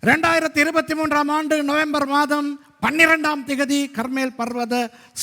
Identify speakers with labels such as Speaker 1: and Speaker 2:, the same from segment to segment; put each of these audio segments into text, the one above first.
Speaker 1: 2023 ஆண்டு நவம்பர் மாதம் 12ஆம் தேதி கர்மேல் பர்வத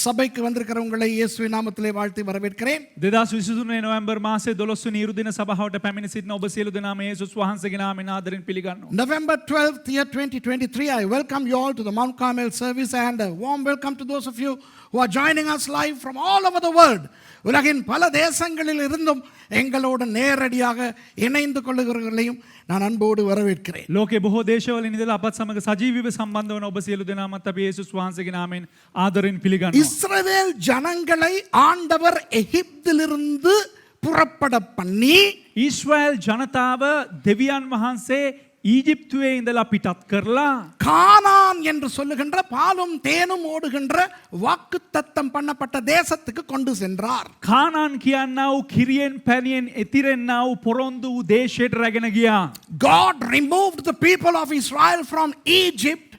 Speaker 1: சபைக்கு வந்திருக்கிற உங்களை இயேசுவின் நாமத்திலே வாழ்த்தி வரவேற்கிறேன்.
Speaker 2: 2023 නොවැම්බර් මාසයේ 12 වෙනි ඉරුදින සභාවට පැමිණ සිටින ඔබ සියලු දෙනාම යේසුස් වහන්සේගේ නාමයෙන් ආදරෙන් පිළිගන්නවා.
Speaker 1: November 12th year 2023 I welcome you all to the Mount Carmel service and a warm welcome to those of you who are joining us live from all over the world. உலகின் பல தேசங்களில் இருந்தும் எங்களோடு நேரடியாக இணைந்து கொள்ளுகிறவர்களையும் நான் அன்போடு வரவேற்கிறேன்.
Speaker 2: ලෝකේ බොහෝ දේශවලින් ඉඳලා අපත් සමග සජීවීව සම්බන්ධ වන ඔබ සියලු දෙනාමත් අපි යේසුස් වහන්සේගේ නාමයෙන් ආදරෙන් පිළිගන්නවා.
Speaker 1: இஸ்ரவேல் ஜனங்களை ஆண்டவர் எகிப்திலிருந்து புறப்பட பண்ணி
Speaker 2: ඊශ්‍රායෙල් ජනතාව දෙවියන් වහන්සේ ஈஜிப்துவே ඉඳලා පිටත් කරලා
Speaker 1: கானான் என்று சொல்லுகின்ற பாலும் தேனும் ஓடுகின்ற வாக்குத்தத்தம் பண்ணப்பட்ட தேசத்துக்கு கொண்டு சென்றார்.
Speaker 2: කානාන් කියනා වූ කිරියෙන් පැණියෙන් එතිරෙන්නා වූ පොරොන්දු වූ දේශයට රැගෙන ගියා.
Speaker 1: God removed the people of Israel from Egypt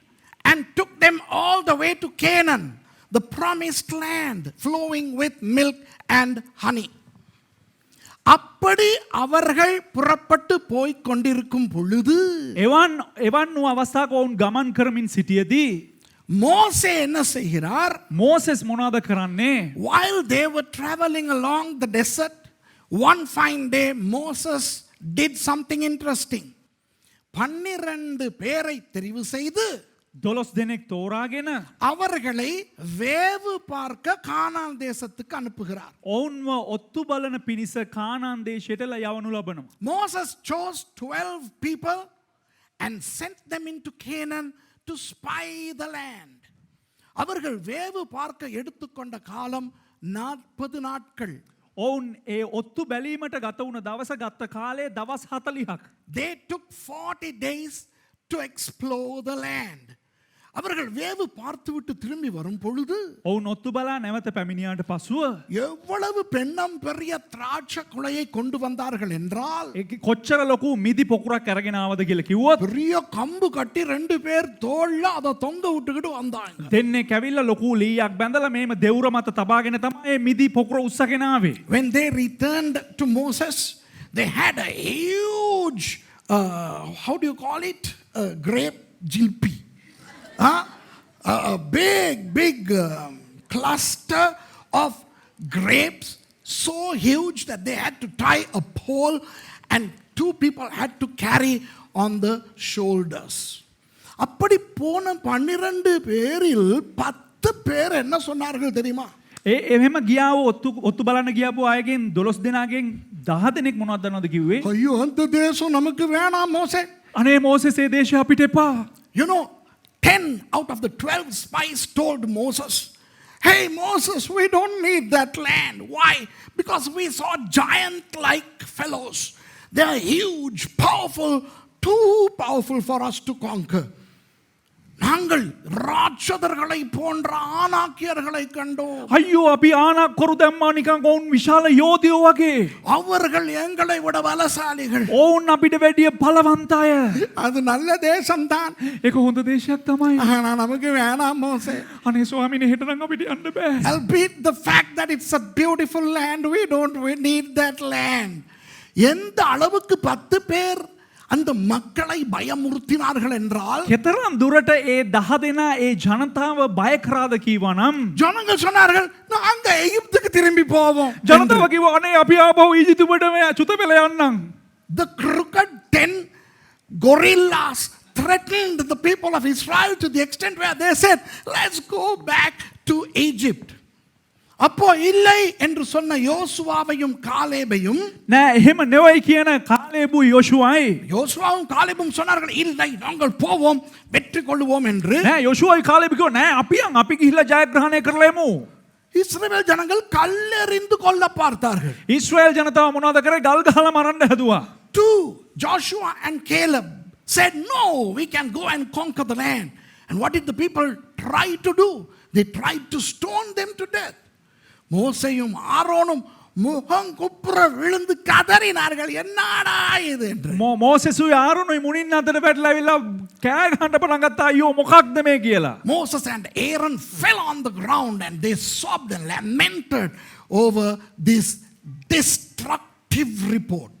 Speaker 1: and took them all the way to Canaan, the promised land flowing with milk and honey. அப்படி அவர்கள் புறப்பட்டு போய் கொண்டிருக்கும் பொழுது
Speaker 2: එවන් වූ අවස්ථාවක ඔවුන් ගමන් කරමින් සිටියේදී
Speaker 1: மோசே என்ன செய்கிறார்?
Speaker 2: මෝසෙස් මොනවද කරන්නේ?
Speaker 1: While they were traveling along the desert, one fine day Moses did something interesting. 12 பேரை தெரிவு செய்து
Speaker 2: 12 දෙනෙක් තෝරාගෙන
Speaker 1: அவர்களை வேவு பார்க்க கானான் தேசத்துக்கு அனுப்புகிறார்.
Speaker 2: ඔවුන්ව ඔත්තු බලන පිණිස කානාන් දේශයට යවනු ලබනවා.
Speaker 1: Moses chose 12 people and sent them into Canaan to spy the land. அவர்கள் வேவு பார்க்க எடுத்துக்கொண்ட காலம் 40 நாட்கள்.
Speaker 2: ඔවුන් ඒ ඔත්තු බැලීමට ගත වුණ දවස ගත්ත කාලය දවස් 40ක්.
Speaker 1: They took 40 days to explore the land. அவர்கள் வேவு பார்த்துவிட்டு திரும்பி வரும் பொழுது
Speaker 2: ඔවුන් ඔත්තු බලා නැවත පැමිණියාට පසුව
Speaker 1: எவ்வளவு பெண்ணம் பெரிய திராட்சை குலையை கொண்டு வந்தார்கள் என்றால்
Speaker 2: කොච්චර ලොකු මිදි පොකුරක් අරගෙන ආවද කියලා කිව්වොත්
Speaker 1: பெரிய கம்பு கட்டி 2 பேர் தோள்ல அத தொங்க விட்டுக்கிட்டு வந்தாங்க.
Speaker 2: දෙන්නේ කැවිල්ලා ලොකු ලීයක් බැඳලා මේම දෙවුර මත තබාගෙන තමයි මිදි පොකුර උස්සගෙන ආවේ.
Speaker 1: When they returned to Moses, they had a huge how do you call it, grape jilpi. A big cluster of grapes, so huge that they had to tie a pole and 2 people had to carry on the shoulders. அப்படி போன 12 பேரில் 10 பேர் என்ன சொன்னார்கள் தெரியுமா?
Speaker 2: එහෙම ගියාව ඔත්තු බලන්න ගියාපු අයගෙන් 12 දෙනාගෙන් 10 දෙනෙක් මොනවද දන්නවද කිව්වේ?
Speaker 1: ஐயோ அந்த தேசம் நமக்கு வேணாம் மோசே.
Speaker 2: අනේ මෝසෙස් ඒ දේශය අපිට එපා.
Speaker 1: You know, 10 out of the 12 spies told Moses, hey Moses, we don't need that land. Why? Because we saw giant-like fellows. They are huge, powerful, too powerful for us to conquer. நாங்கள் ராட்சதர்களை போன்ற ஆனாக்கியர்களை கண்டோம்.
Speaker 2: අයියோ අපි ආනක් කරු දැම්මා නිකන් ඔවුන් විශාල යෝධයෝ වගේ.
Speaker 1: அவர்கள் எங்களை விட பலசாலிகள்.
Speaker 2: ඔවුන් අපිට වැඩිය බලවන්ත අය.
Speaker 1: அது நல்ல தேசம்தான்.
Speaker 2: ඒක හොඳ දේශයක් තමයි.
Speaker 1: ஆனா நமக்கு வேணாம் மோசே.
Speaker 2: අනේ ස්වාමීනි හෙට නම් අපිට යන්න බෑ.
Speaker 1: Albeit the fact that it's a beautiful land, we need that land. எந்த அளவுக்கு 10 பேர் அந்த மக்களை பயமுறுத்தினார்கள் என்றால்
Speaker 2: කෙතරම් දුරට ඒ 10 දෙනා ඒ ජනතාව බය කරාද කීවනම්
Speaker 1: ஜனங்கள் சொன்னார்கள் நாங்க எகிப்துக்கு திரும்பி போவோம்.
Speaker 2: ජනතාව කිව්වා අනේ අපි ආපහු ඊජිප්තුවට චුත පෙළ යන්නම්.
Speaker 1: The crooked 10 gorillas threatened the people of Israel to the extent where they said, let's go back to Egypt. அப்போ இல்லை என்று சொன்ன யோசுவாவையும் காலேபையும்
Speaker 2: නෑ එහෙම නෙවෙයි කියන කාලේබු යෝෂුවයි
Speaker 1: யோசுவாவும் காலேபும் சொன்னார்கள் இல்லை நாங்கள் போவோம் வெற்றி கொள்வோம் என்று.
Speaker 2: නෑ යෝෂුවයි කාලේබු කිව්වා නෑ අපි ගිහිල්ලා ජයග්‍රහණය කරලා එමු.
Speaker 1: இஸ்ரவேல் ஜனங்கள் கல்லெறிந்து கொல்ல பார்த்தார்கள்.
Speaker 2: ඊශ්‍රායෙල් ජනතාව මොනවද කරේ? ගල් ගහලා මරන්න හැදුවා.
Speaker 1: 2 Joshua and Caleb said no, we can go and conquer the land. And what did the people try to do? They tried to stone them to death. மோசேயும் ஆரோனும் முகம் குப்புற விழுந்து கதறினார்கள், என்னடா இது என்று.
Speaker 2: මෝසෙසුයි ආරෝනුයි මුණින් අතර වැටලා ඇවිල්ලා කෑ ගහන්න පටන් ගත්තා අයියෝ මොකක්ද මේ කියලා.
Speaker 1: Moses and Aaron fell on the ground and they sobbed and lamented over this destructive report.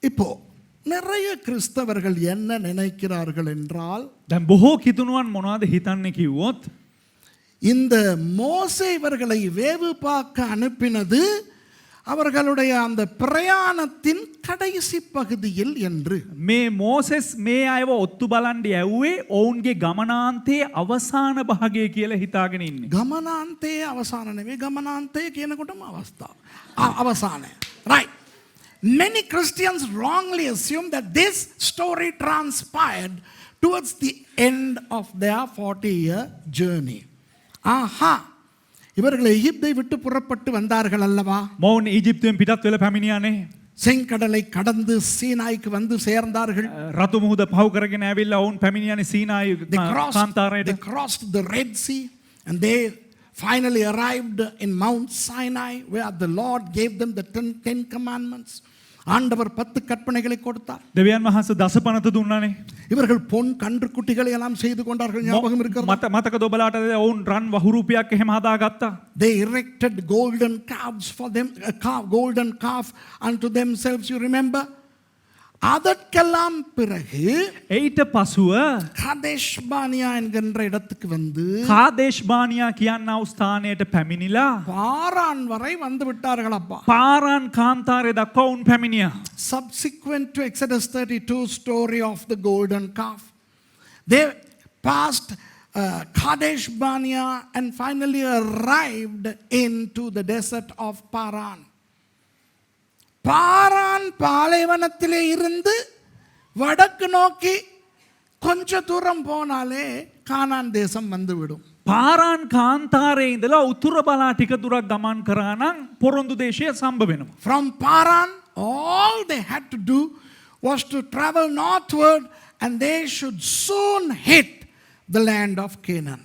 Speaker 1: இப்போ நிறைய கிறிஸ்தவர்கள் என்ன நினைக்கிறார்கள் என்றால்,
Speaker 2: දැන් බොහෝ කිතුණුවන් මොනවද හිතන්නේ කිව්වොත්
Speaker 1: இந்த மோசே இவர்களை வேவு பார்க்க அனுப்பினது அவர்களுடைய அந்த பிரயாணத்தின் கடைசி பகுதியில் என்று.
Speaker 2: මේ මෝසෙස් මේ අයව ඔත්තු බලන්න යැව්වේ ඔවුන්ගේ ගමනාන්තයේ අවසාන භාගය කියලා හිතාගෙන ඉන්නේ.
Speaker 1: ගමනාන්තයේ අවසාන නෙවෙයි, ගමනාන්තය කියනකොටම අවසානය. Right. Many Christians wrongly assume that this story transpired towards the end of their 40-year journey. ஆஹா, இவர்கள் எகிப்தை விட்டு புறப்பட்டு வந்தார்கள் அல்லவா?
Speaker 2: මොවුන් ඊජිප්තුවෙන් පිටත් වෙලා පැමිණියානේ.
Speaker 1: செங்கடலை கடந்து சீனாய்க்கு வந்து சேர்ந்தார்கள்.
Speaker 2: රතු මුහුද පහු කරගෙන ඇවිල්ලා ඔවුන් පැමිණියානේ සීනායි කාන්තාරයට.
Speaker 1: They crossed the Red Sea and they finally arrived in Mount Sinai where the Lord gave them the 10 commandments. ஆண்டவர் 10 கற்பனைகளை கொடுத்தார்.
Speaker 2: දෙවියන් වහන්සේ දසපනත දුන්නානේ.
Speaker 1: இவர்கள் பொன் கன்றுக்குட்டிகளை எல்லாம் செய்து கொண்டார்கள், ஞாபகம் இருக்கிறதா?
Speaker 2: මතකද ඔබලාට ඔවුன் රන් වහුරුපියක් එහෙම හදාගත්තා.
Speaker 1: They erected golden calves for them, golden calf unto themselves, you remember? அதற்கெல்லாம் பிறகு
Speaker 2: ඊට පසුව
Speaker 1: காதேஷ் பானியா என்கின்ற இடத்துக்கு வந்து
Speaker 2: කාදේශ් බානියා කියනා වූ ස්ථානයට පැමිණිලා
Speaker 1: பாரான் வரை வந்து விட்டார்கள் அப்பா.
Speaker 2: පාරාන් කාන්තාරය දක්වා උන් පැමිණියා.
Speaker 1: Subsequent to Exodus 32 story of the golden calf, they passed Kadesh Barnea and finally arrived into the desert of Paran. பாரான் பாலைவனத்திலே இருந்து வடக்கு நோக்கி கொஞ்ச தூரம் போனாலே கானான் தேசம் வந்துவிடும்.
Speaker 2: පාරාන් කාන්තාරයේ ඉඳලා උතුර බලා ටික දුරක් ගමන් කරා නම් පොරොන්දු දේශය සම්බ වෙනවා.
Speaker 1: From Paran, all they had to do was to travel northward and they should soon hit the land of Canaan.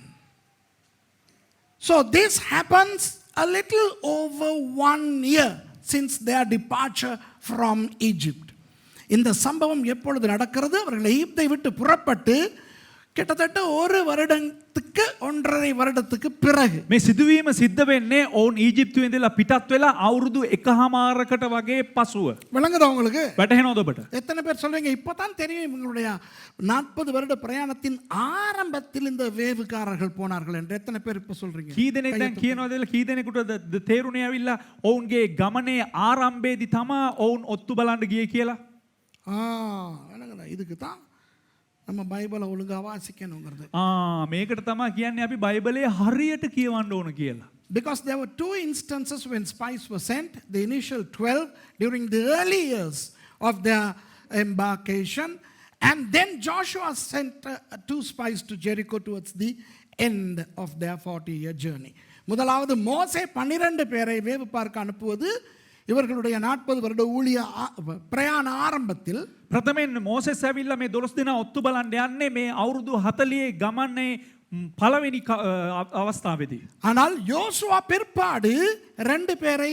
Speaker 1: So this happens a little over 1 year since their departure from Egypt. இந்த சம்பவம் எப்பொழுது நடக்கிறது? அவர்கள் எகிப்தை விட்டு புறப்பட்டு கிட்டத்தட்ட 1 வருடத்துக்கு 1.5 வருடத்துக்கு பிறகு.
Speaker 2: මේ සිදුවීම සිද්ධ වෙන්නේ ඔවුන් ඊජිප්තුවේ ඉඳලා පිටත් වෙලා අවුරුදු 1.5කට වගේ පසුව.
Speaker 1: விளங்குதா உங்களுக்கு?
Speaker 2: වැටහෙනවද ඔබට?
Speaker 1: எத்தனை பேர் சொல்றீங்க இப்பதான் தெரியும் உங்களுடைய 40 வருட பிரயாணத்தின் ஆரம்பத்தில் இந்த வேவுக்காரர்கள் போனார்கள் என்று? எத்தனை பேர் இப்ப சொல்றீங்க?
Speaker 2: කී දෙනෙක් දැන් කියනවද කියලා? කී දෙනෙකුට තේරුණේ ඇවිල්ලා ඔවුන්ගේ ගමනේ ආරම්භයේදී තමා ඔවුන් ඔත්තු බලන්න ගියේ කියලා?
Speaker 1: விளங்குதா? இதுக்கு தான் நம்ம பைபிளை ஒழுங்கா வாசிக்கணுங்கிறது.
Speaker 2: මේකට තමයි කියන්නේ අපි බයිබලයේ හරියට කියවන්න ඕන කියලා.
Speaker 1: Because there were 2 instances when spies were sent, the initial 12 during the early years of their embarkation, and then Joshua sent 2 spies to Jericho towards the end of their 40-year journey. முதலாவது மோசே 12 பேரை வேவு பார்க்க அனுப்புவது இவர்களுடைய 40 வருட ஊழிய பிரயாண ஆரம்பத்தில்.
Speaker 2: ප්‍රථමයෙන් මෝසෙස් ඇවිල්ලා මේ 12 දෙනා ඔත්තු බලන්න යන්නේ මේ අවුරුදු 40 ගමනේ පළවෙනි අවස්ථාවේදී.
Speaker 1: ஆனால் யோசுவா பிற்பாடு 2 பேரை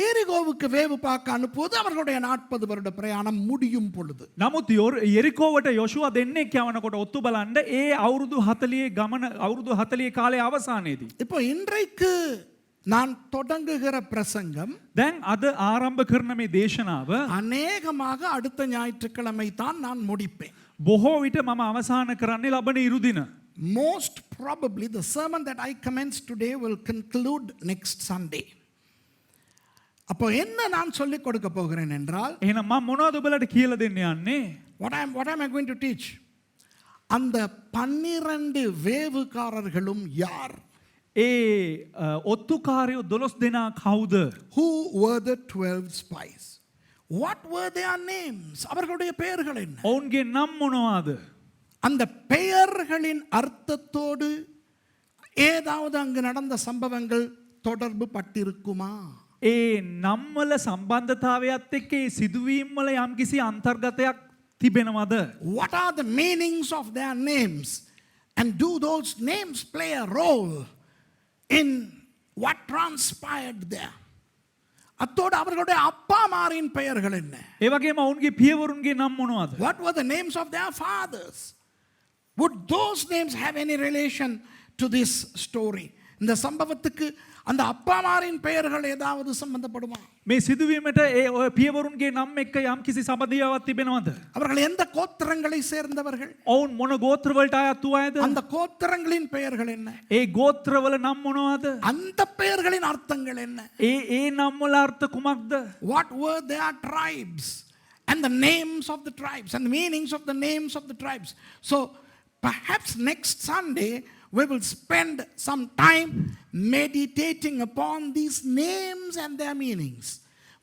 Speaker 1: எரிகோவுக்கு வேவு பார்க்க அனுப்புவது அவர்களுடைய 40 வருட பிரயாணம் முடியும் பொழுது.
Speaker 2: නමුත් යෙරිකෝවට යොෂුවා දෙන්නෙක් යවනකොට ඔත්තු බලන්න ඒ අවුරුදු 40 ගමන අවුරුදු 40 කාලයේ අවසානයේදී.
Speaker 1: இப்போ இன்றைக்கு நான் தொடங்குகிற பிரசங்கம்,
Speaker 2: දැන් අද ආරම්භ කරන මේ දේශනාව
Speaker 1: அநேகமாக அடுத்த ஞாயிற்றுக்கிழமை தான் நான் முடிப்பேன்.
Speaker 2: බොහෝ විට මම අවසන් කරන්නේ ලබන ඉරුදින.
Speaker 1: Most probably the sermon that I commence today will conclude next Sunday. அப்போ என்ன நான் சொல்லிக் கொடுக்க போகிறேன் என்றால்,
Speaker 2: එහෙනම් මම මොනවද ඔබලට කියලා දෙන්න යන්නේ?
Speaker 1: what am I going to teach? அந்த 12 வேவுக்காரர்களும் யார்?
Speaker 2: ඒ ඔත්තුකාරයෝ 12 දෙනා කවුද?
Speaker 1: Who were the 12 spies? What were their names? அவர்களுடைய பெயர்கள் என்ன?
Speaker 2: ඔවුන්ගේ නම් මොනවාද?
Speaker 1: அந்த பெயர்களின் அர்த்தத்தோடு ஏதாவது அங்கு நடந்த சம்பவங்கள் தொடர்பு பட்டிருக்குமா?
Speaker 2: ඒ නම්වල සම්බන්ධතාවයත් එක්ක ඒ සිදුවීම් වල යම්කිසි අන්තර්ගතයක් තිබෙනවද?
Speaker 1: What are the meanings of their names? And do those names play a role in what transpired there? அத்தோடு அவர்களுடைய அப்பா மாரின் பெயர்கள் என்ன?
Speaker 2: ඒ වගේම ඔවුන්ගේ පියවරුන්ගේ නම් මොනවද?
Speaker 1: What were the names of their fathers? Would those names have any relation to this story? இந்த சம்பவத்துக்கு அந்த அப்பாமாரின் பெயர்கள் ஏதாவது சம்பந்தப்படுமா?
Speaker 2: මේ සිදුවීමට ඒ ඔය පියවරුන්ගේ නම් එක්ක යම් කිසි සම්බන්ධතාවක් තිබෙනවද?
Speaker 1: அவர்கள் எந்த கோத்திரங்களை சேர்ந்தவர்கள்?
Speaker 2: ඔවුන් මොන ගෝත්‍රවලට අයත් වූ අයද?
Speaker 1: அந்த கோத்திரங்களின் பெயர்கள் என்ன?
Speaker 2: ඒ ගෝත්‍රවල නම් මොනවද?
Speaker 1: அந்த பெயர்களின் அர்த்தங்கள் என்ன?
Speaker 2: ඒ නම් වල අර්ථ කුමක්ද?
Speaker 1: What were their tribes and the names of the tribes and the meanings of the names of the tribes? So perhaps next Sunday we will spend some time meditating upon these names and their meanings.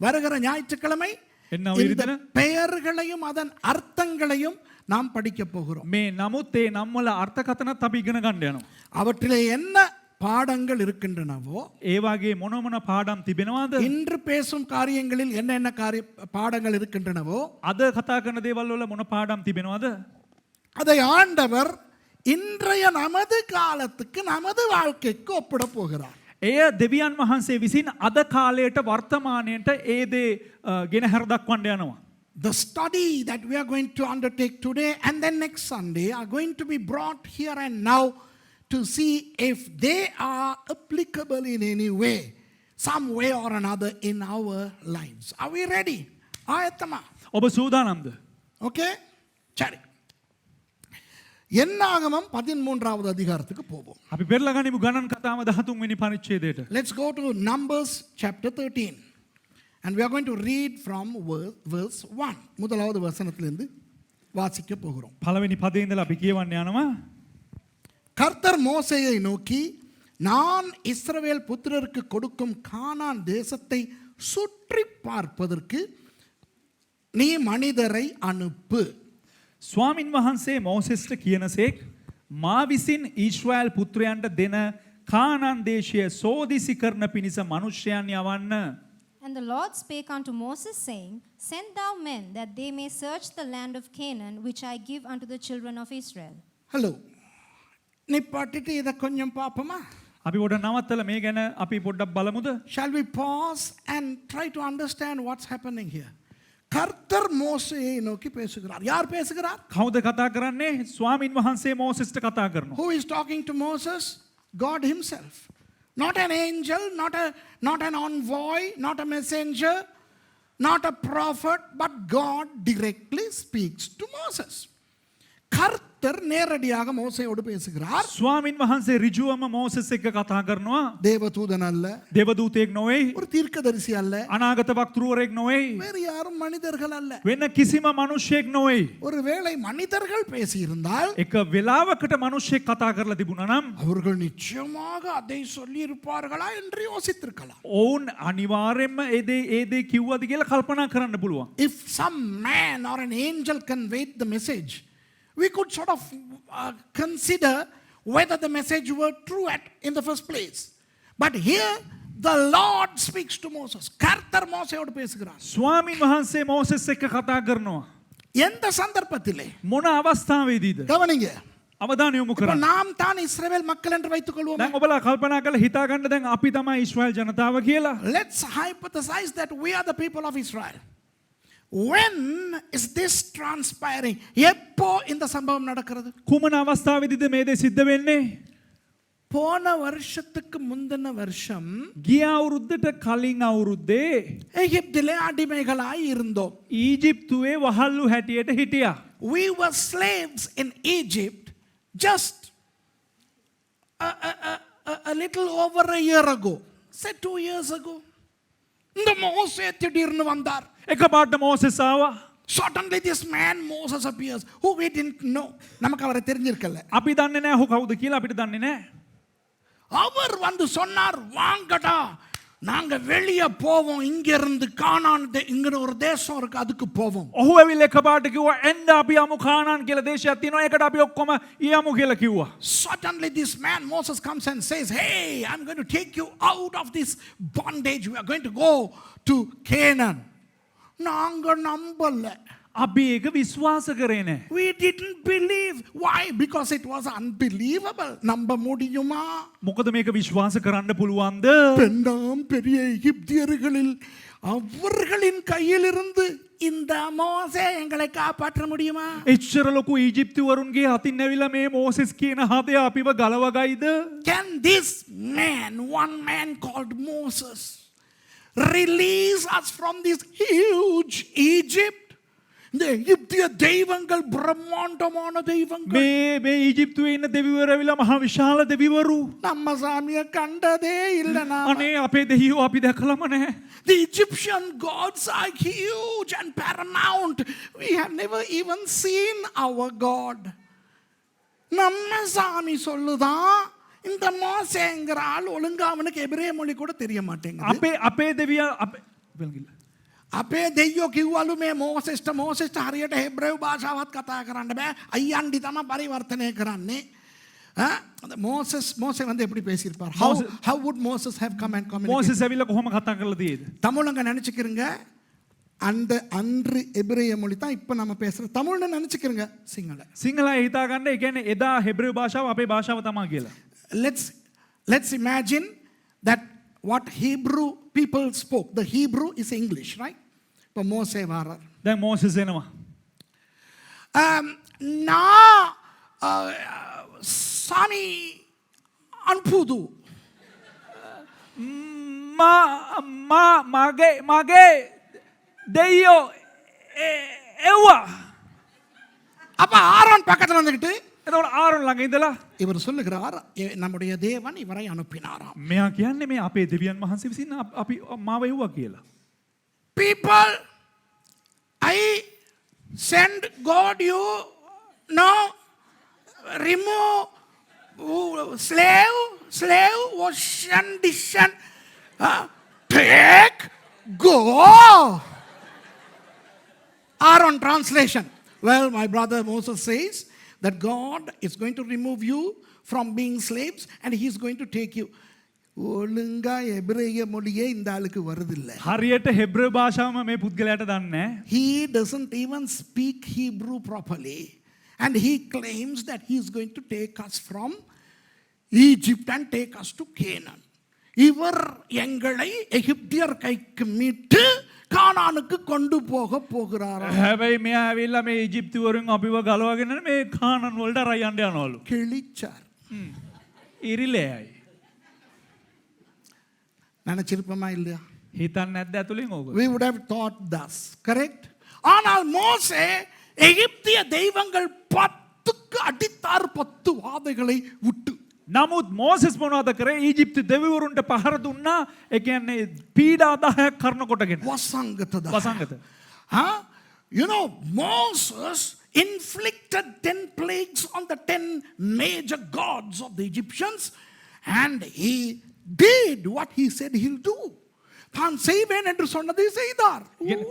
Speaker 1: வருகிற ஞாயிற்றுக்கிழமை இந்த பெயர்களையும் அதன் அர்த்தங்களையும் நாம் படிக்க போகிறோம்.
Speaker 2: මේ නමුත් ඒ නම් වල අර්ථකථනත් අපි ඉගෙන ගන්න යනවා.
Speaker 1: அவற்றிலே என்ன பாடங்கள் இருக்கின்றனவோ
Speaker 2: ඒ වගේ මොන මොන පාඩම් තිබෙනවද?
Speaker 1: இன்று பேசும் காரியங்களில் என்ன பாடங்கள் இருக்கின்றனவோ
Speaker 2: අද කතා කරන දේවල් වල මොන පාඩම් තිබෙනවද?
Speaker 1: அதை ஆண்டவர் இன்றைய நமது காலத்துக்கு நமது வாழ்க்கைக்கு ஒப்பிட போகிறார்.
Speaker 2: එය දෙවියන් වහන්සේ විසින් අද කාලයට වර්තමානයට ඒ දේ ගෙන හැර දක්වන්න යනවා.
Speaker 1: The study that we are going to undertake today and then next Sunday are going to be brought here and now to see if they are applicable in any way, some way or another in our lives. Are we ready? ஆயத்தமா?
Speaker 2: ඔබ සූදානම්ද?
Speaker 1: Okay? சரி. என்னாகமம் 13வது அதிகாரத்துக்கு போவோம்.
Speaker 2: අපි පෙරලා ගනිමු ගණන් කතාව 13 වෙනි පරිච්ඡේදයට.
Speaker 1: Let's go to Numbers chapter 13 and we are going to read from verse 1. முதலாவது வசனத்திலிருந்து வாசிக்க போகிறோம்.
Speaker 2: පළවෙනි පදේ ඉඳලා අපි කියවන්න යනවා.
Speaker 1: கர்த்தர் மோசேயை நோக்கி, நான் இஸ்ரவேல் புத்திரருக்கு கொடுக்கும் கானான் தேசத்தை சுற்றி பார்ப்பதற்கு நீ மனிதரை அனுப்பு.
Speaker 2: ස්වාමින් වහන්සේ මෝසෙස්ට කියනසේක් මා විසින් ඊශ්‍රායල් පුත්‍රයන්ට දෙන කානාන් දේශය සෝදිසි කරන පිණිස මනුෂ්‍යයන් යවන්න.
Speaker 3: And the Lord spake unto Moses, saying, Send thou men, that they may search the land of Canaan, which I give unto the children of Israel.
Speaker 1: Hello. நிப்பாட்டிட்டு இதை கொஞ்சம் பார்ப்போமா?
Speaker 2: අපි පොඩ නවත්තලා මේ ගැන අපි පොඩ්ඩක් බලමුද?
Speaker 1: Shall we pause and try to understand what's happening here? கர்த்தர் மோசேயை நோக்கி பேசுகிறார். யார் பேசுகிறார்?
Speaker 2: කවුද කතා කරන්නේ? ස්වාමින් වහන්සේ මෝසෙස්ට කතා කරනවා.
Speaker 1: Who is talking to Moses? God himself. Not an angel, not an envoy, not a messenger, not a prophet, but God directly speaks to Moses. கர்த்தர் நேரடியாக மோசேயோடு பேசுகிறார்.
Speaker 2: ස්වාමින් වහන්සේ ඍජුවම මෝසෙස් එක්ක කතා කරනවා.
Speaker 1: தேவதூதன் அல்ல,
Speaker 2: දේවදූතයෙක් නොවේ,
Speaker 1: ஒரு தீர்க்கதரிசி அல்ல,
Speaker 2: අනාගත වක්තෘවරයෙක් නොවේ,
Speaker 1: வேறு யாரும் மனிதர்கள் அல்ல.
Speaker 2: වෙන කිසිම මිනිසෙක් නොවේ.
Speaker 1: ஒருவேளை மனிதர்கள் பேசியிருந்தால்
Speaker 2: එක වෙලාවකට මිනිසෙක් කතා කරලා තිබුණා නම්
Speaker 1: அவர்கள் நிச்சயமாக அதை சொல்லி இருப்பார்களா என்று யோசித்திருக்கலாம்.
Speaker 2: ඔවුන් අනිවාර්යයෙන්ම ඒ දේ කිව්වද කියලා කල්පනා කරන්න පුළුවන්.
Speaker 1: If some man or an angel conveyed the message, we could sort of consider whether the message were true in the first place. But here the Lord speaks to Moses. கர்த்தர் மோசேயோடு பேசுகிறார்.
Speaker 2: ස්වාමින් වහන්සේ මෝසෙස් එක්ක කතා කරනවා.
Speaker 1: எந்த சந்தர்ப்பத்திலே?
Speaker 2: මොන අවස්ථාවේදීද?
Speaker 1: கவனிங்க.
Speaker 2: අවධානය යොමු කරන්න.
Speaker 1: நாம் தான் இஸ்ரவேல் மக்கள் என்று வைத்துக் கொள்வோம்.
Speaker 2: දැන් ඔබලා කල්පනා කරලා හිතා ගන්න දැන් අපි තමයි ඊශ්‍රායල් ජනතාව කියලා.
Speaker 1: Let's hypothesize that we are the people of Israel. When is this transpiring? எப்போ இந்த சம்பவம் நடக்கிறது?
Speaker 2: කුමන අවස්ථාවේදීද මේ දේ සිද්ධ වෙන්නේ?
Speaker 1: போன வருஷத்துக்கு முந்தின வருஷம்
Speaker 2: ගිය අවුරුද්දට කලින් අවුරුද්දේ
Speaker 1: எகிப்திலே அடிமைகளாய் இருந்தோம்.
Speaker 2: ඊජිප්තුවේ වහල්ලු හැටියට හිටියා.
Speaker 1: We were slaves in Egypt just a little over a year ago. Say 2 years ago. இந்த மோசே திடீர்னு வந்தார்.
Speaker 2: එකපාරට මෝසෙස් ආවා.
Speaker 1: Suddenly this man Moses appears who we didn't know. நமக்கு அவரை தெரிஞ்சிருக்கல.
Speaker 2: අපි දන්නේ නැහැ ඔහු කවුද කියලා අපිට දන්නේ නැහැ.
Speaker 1: அவர் வந்து சொன்னார், வாங்கடா நாங்க வெளியே போவோம், இங்க இருந்து கானான் இங்க ஒரு தேசம் இருக்கு அதுக்கு போவோம்.
Speaker 2: ඔහු ඇවිල්ලා එකපාරට කිව්වා එන්න අපි යමු කානාන් කියලා දේශයක් තියෙනවා ඒකට අපි ඔක්කොම යමු කියලා කිව්වා.
Speaker 1: Suddenly this man Moses comes and says, hey, I'm going to take you out of this bondage. We are going to go to Canaan. நாங்க நம்பல.
Speaker 2: අපි ඒක විශ්වාස කරේ නැහැ.
Speaker 1: We didn't believe. Why? Because it was unbelievable. நம்ப முடியுமா?
Speaker 2: මොකද මේක විශ්වාස කරන්න පුළුවන්ද?
Speaker 1: பெண்ணாம் பெரிய எகிப்தியர்களில் அவர்களின் கையிலிருந்து இந்த மோசே எங்களை காப்பாற்ற முடியுமா?
Speaker 2: එච්චර ලොකු ඊජිප්තුවරුන්ගේ අතින් ඇවිල්ලා මේ මෝසෙස් කියන හදය අපිව ගලවගයිද?
Speaker 1: Can this man, one man called Moses, release us from this huge Egypt? இந்த எகிப்திய தெய்வங்கள் பிரம்மாண்டமான தெய்வங்கள்.
Speaker 2: මේ ඊජිප්තුවේ ඉන්න දෙවිවරු ඇවිල්ලා මහා විශාල දෙවිවරු.
Speaker 1: நம்ம சாமியை கண்டதே இல்ல நாம.
Speaker 2: අනේ අපේ දෙවියෝ අපි දැකලම නැහැ.
Speaker 1: The Egyptian gods are huge and paramount. We have never even seen our God. நம்ம சாமி சொல்லுதான் இந்த மோசேங்கிற ஆள் ஒழுங்கா அவனுக்கு எபிரேய மொழி கூட தெரிய மாட்டேங்குது.
Speaker 2: අපේ දෙවියා අපේ වෙලගිල්ල.
Speaker 1: අපේ දෙයියෝ කිව්වලු මේ මෝසෙස්ට හරියට හෙබ්‍රේව භාෂාවත් කතා කරන්න බෑ. අයියන්ඩි තමයි පරිවර්තනය කරන්නේ. மோசே வந்து எப்படி பேசியிருப்பார்? How would Moses have come and communicate?
Speaker 2: Moses ඇවිල්ලා කොහොම කතා කරලා තියෙද?
Speaker 1: தமிழங்க நினைச்சுக்கிறங்க அந்த அன்று எபிரேய மொழி தான் இப்போ நம்ம பேசுற தமிழ்னு நினைச்சுக்கிறங்க சிங்கள.
Speaker 2: සිංහලයි හිතා ගන්න. ඒ කියන්නේ එදා හෙබ්‍රේව භාෂාව අපේ භාෂාව තමයි කියලා.
Speaker 1: Let's imagine that what Hebrew people spoke. The Hebrew is English, right? இப்போ மோசே வாரார்.
Speaker 2: දැන් මෝසෙස් එනවා.
Speaker 1: நான் சாமி அனுப்புது.
Speaker 2: මගේ දෙයියෝ එව්වා.
Speaker 1: அப்ப ஆரோன் பக்கத்துல வந்துக்கிட்டு
Speaker 2: එතකොට ආරොන් ළඟ ඉඳලා
Speaker 1: இவர் சொல்லுகிறார் நம்முடைய தேவன் இவரை அனுப்பினாராம்.
Speaker 2: මෙයා කියන්නේ මේ අපේ දෙවියන් වහන්සේ විසින් අපි මාව එව්වා කියලා.
Speaker 1: People, I send God you no remove slave wash condition take go. Aaron translation. Well, my brother Moses says that God is going to remove you from being slaves and he is going to take you. ஒழுங்கா எபிரேய மொழியே இந்த ஆளுக்கு வருதில்ல.
Speaker 2: හරියට හෙබ්‍රේව භාෂාවම මේ පුද්ගලයාට දන්නේ නැහැ.
Speaker 1: He doesn't even speak Hebrew properly. And he claims that he is going to take us from Egypt and take us to Canaan. இவர் எங்களை எகிப்தியர் கைக்கு மீட்டு கானானுக்கு கொண்டு போக போகிறார்.
Speaker 2: හැබැයි මෙයා ඇවිල්ලා මේ ඊජිප්තුවරුන් අපිව ගලවගෙන මේ කානන් වලට අරන් යන්න යනවලු.
Speaker 1: கிழிச்சார்.
Speaker 2: ඉරිලෙයි.
Speaker 1: நினைச்சிருப்போமா இல்லையா?
Speaker 2: හිතන්නේ නැද්ද ඇතුලෙන් ඕක?
Speaker 1: We would have thought thus, correct? ஆனால் மோசே எகிப்திய தெய்வங்கள் 10க்கு அடித்தார் 10 வாதைகளை விட்டு.
Speaker 2: නමුත් මෝසෙස් මොනවද කරේ? ඊජිප්තු දෙවිවරුන්ට පහර දුන්නා. ඒ කියන්නේ පීඩා 10ක් කරන කොටගෙන. වසංගත.
Speaker 1: You know, Moses inflicted 10 plagues on the 10 major gods of the Egyptians and he did what he said he'll do. தான் செய்வேன் என்று சொன்னதை செய்தார்.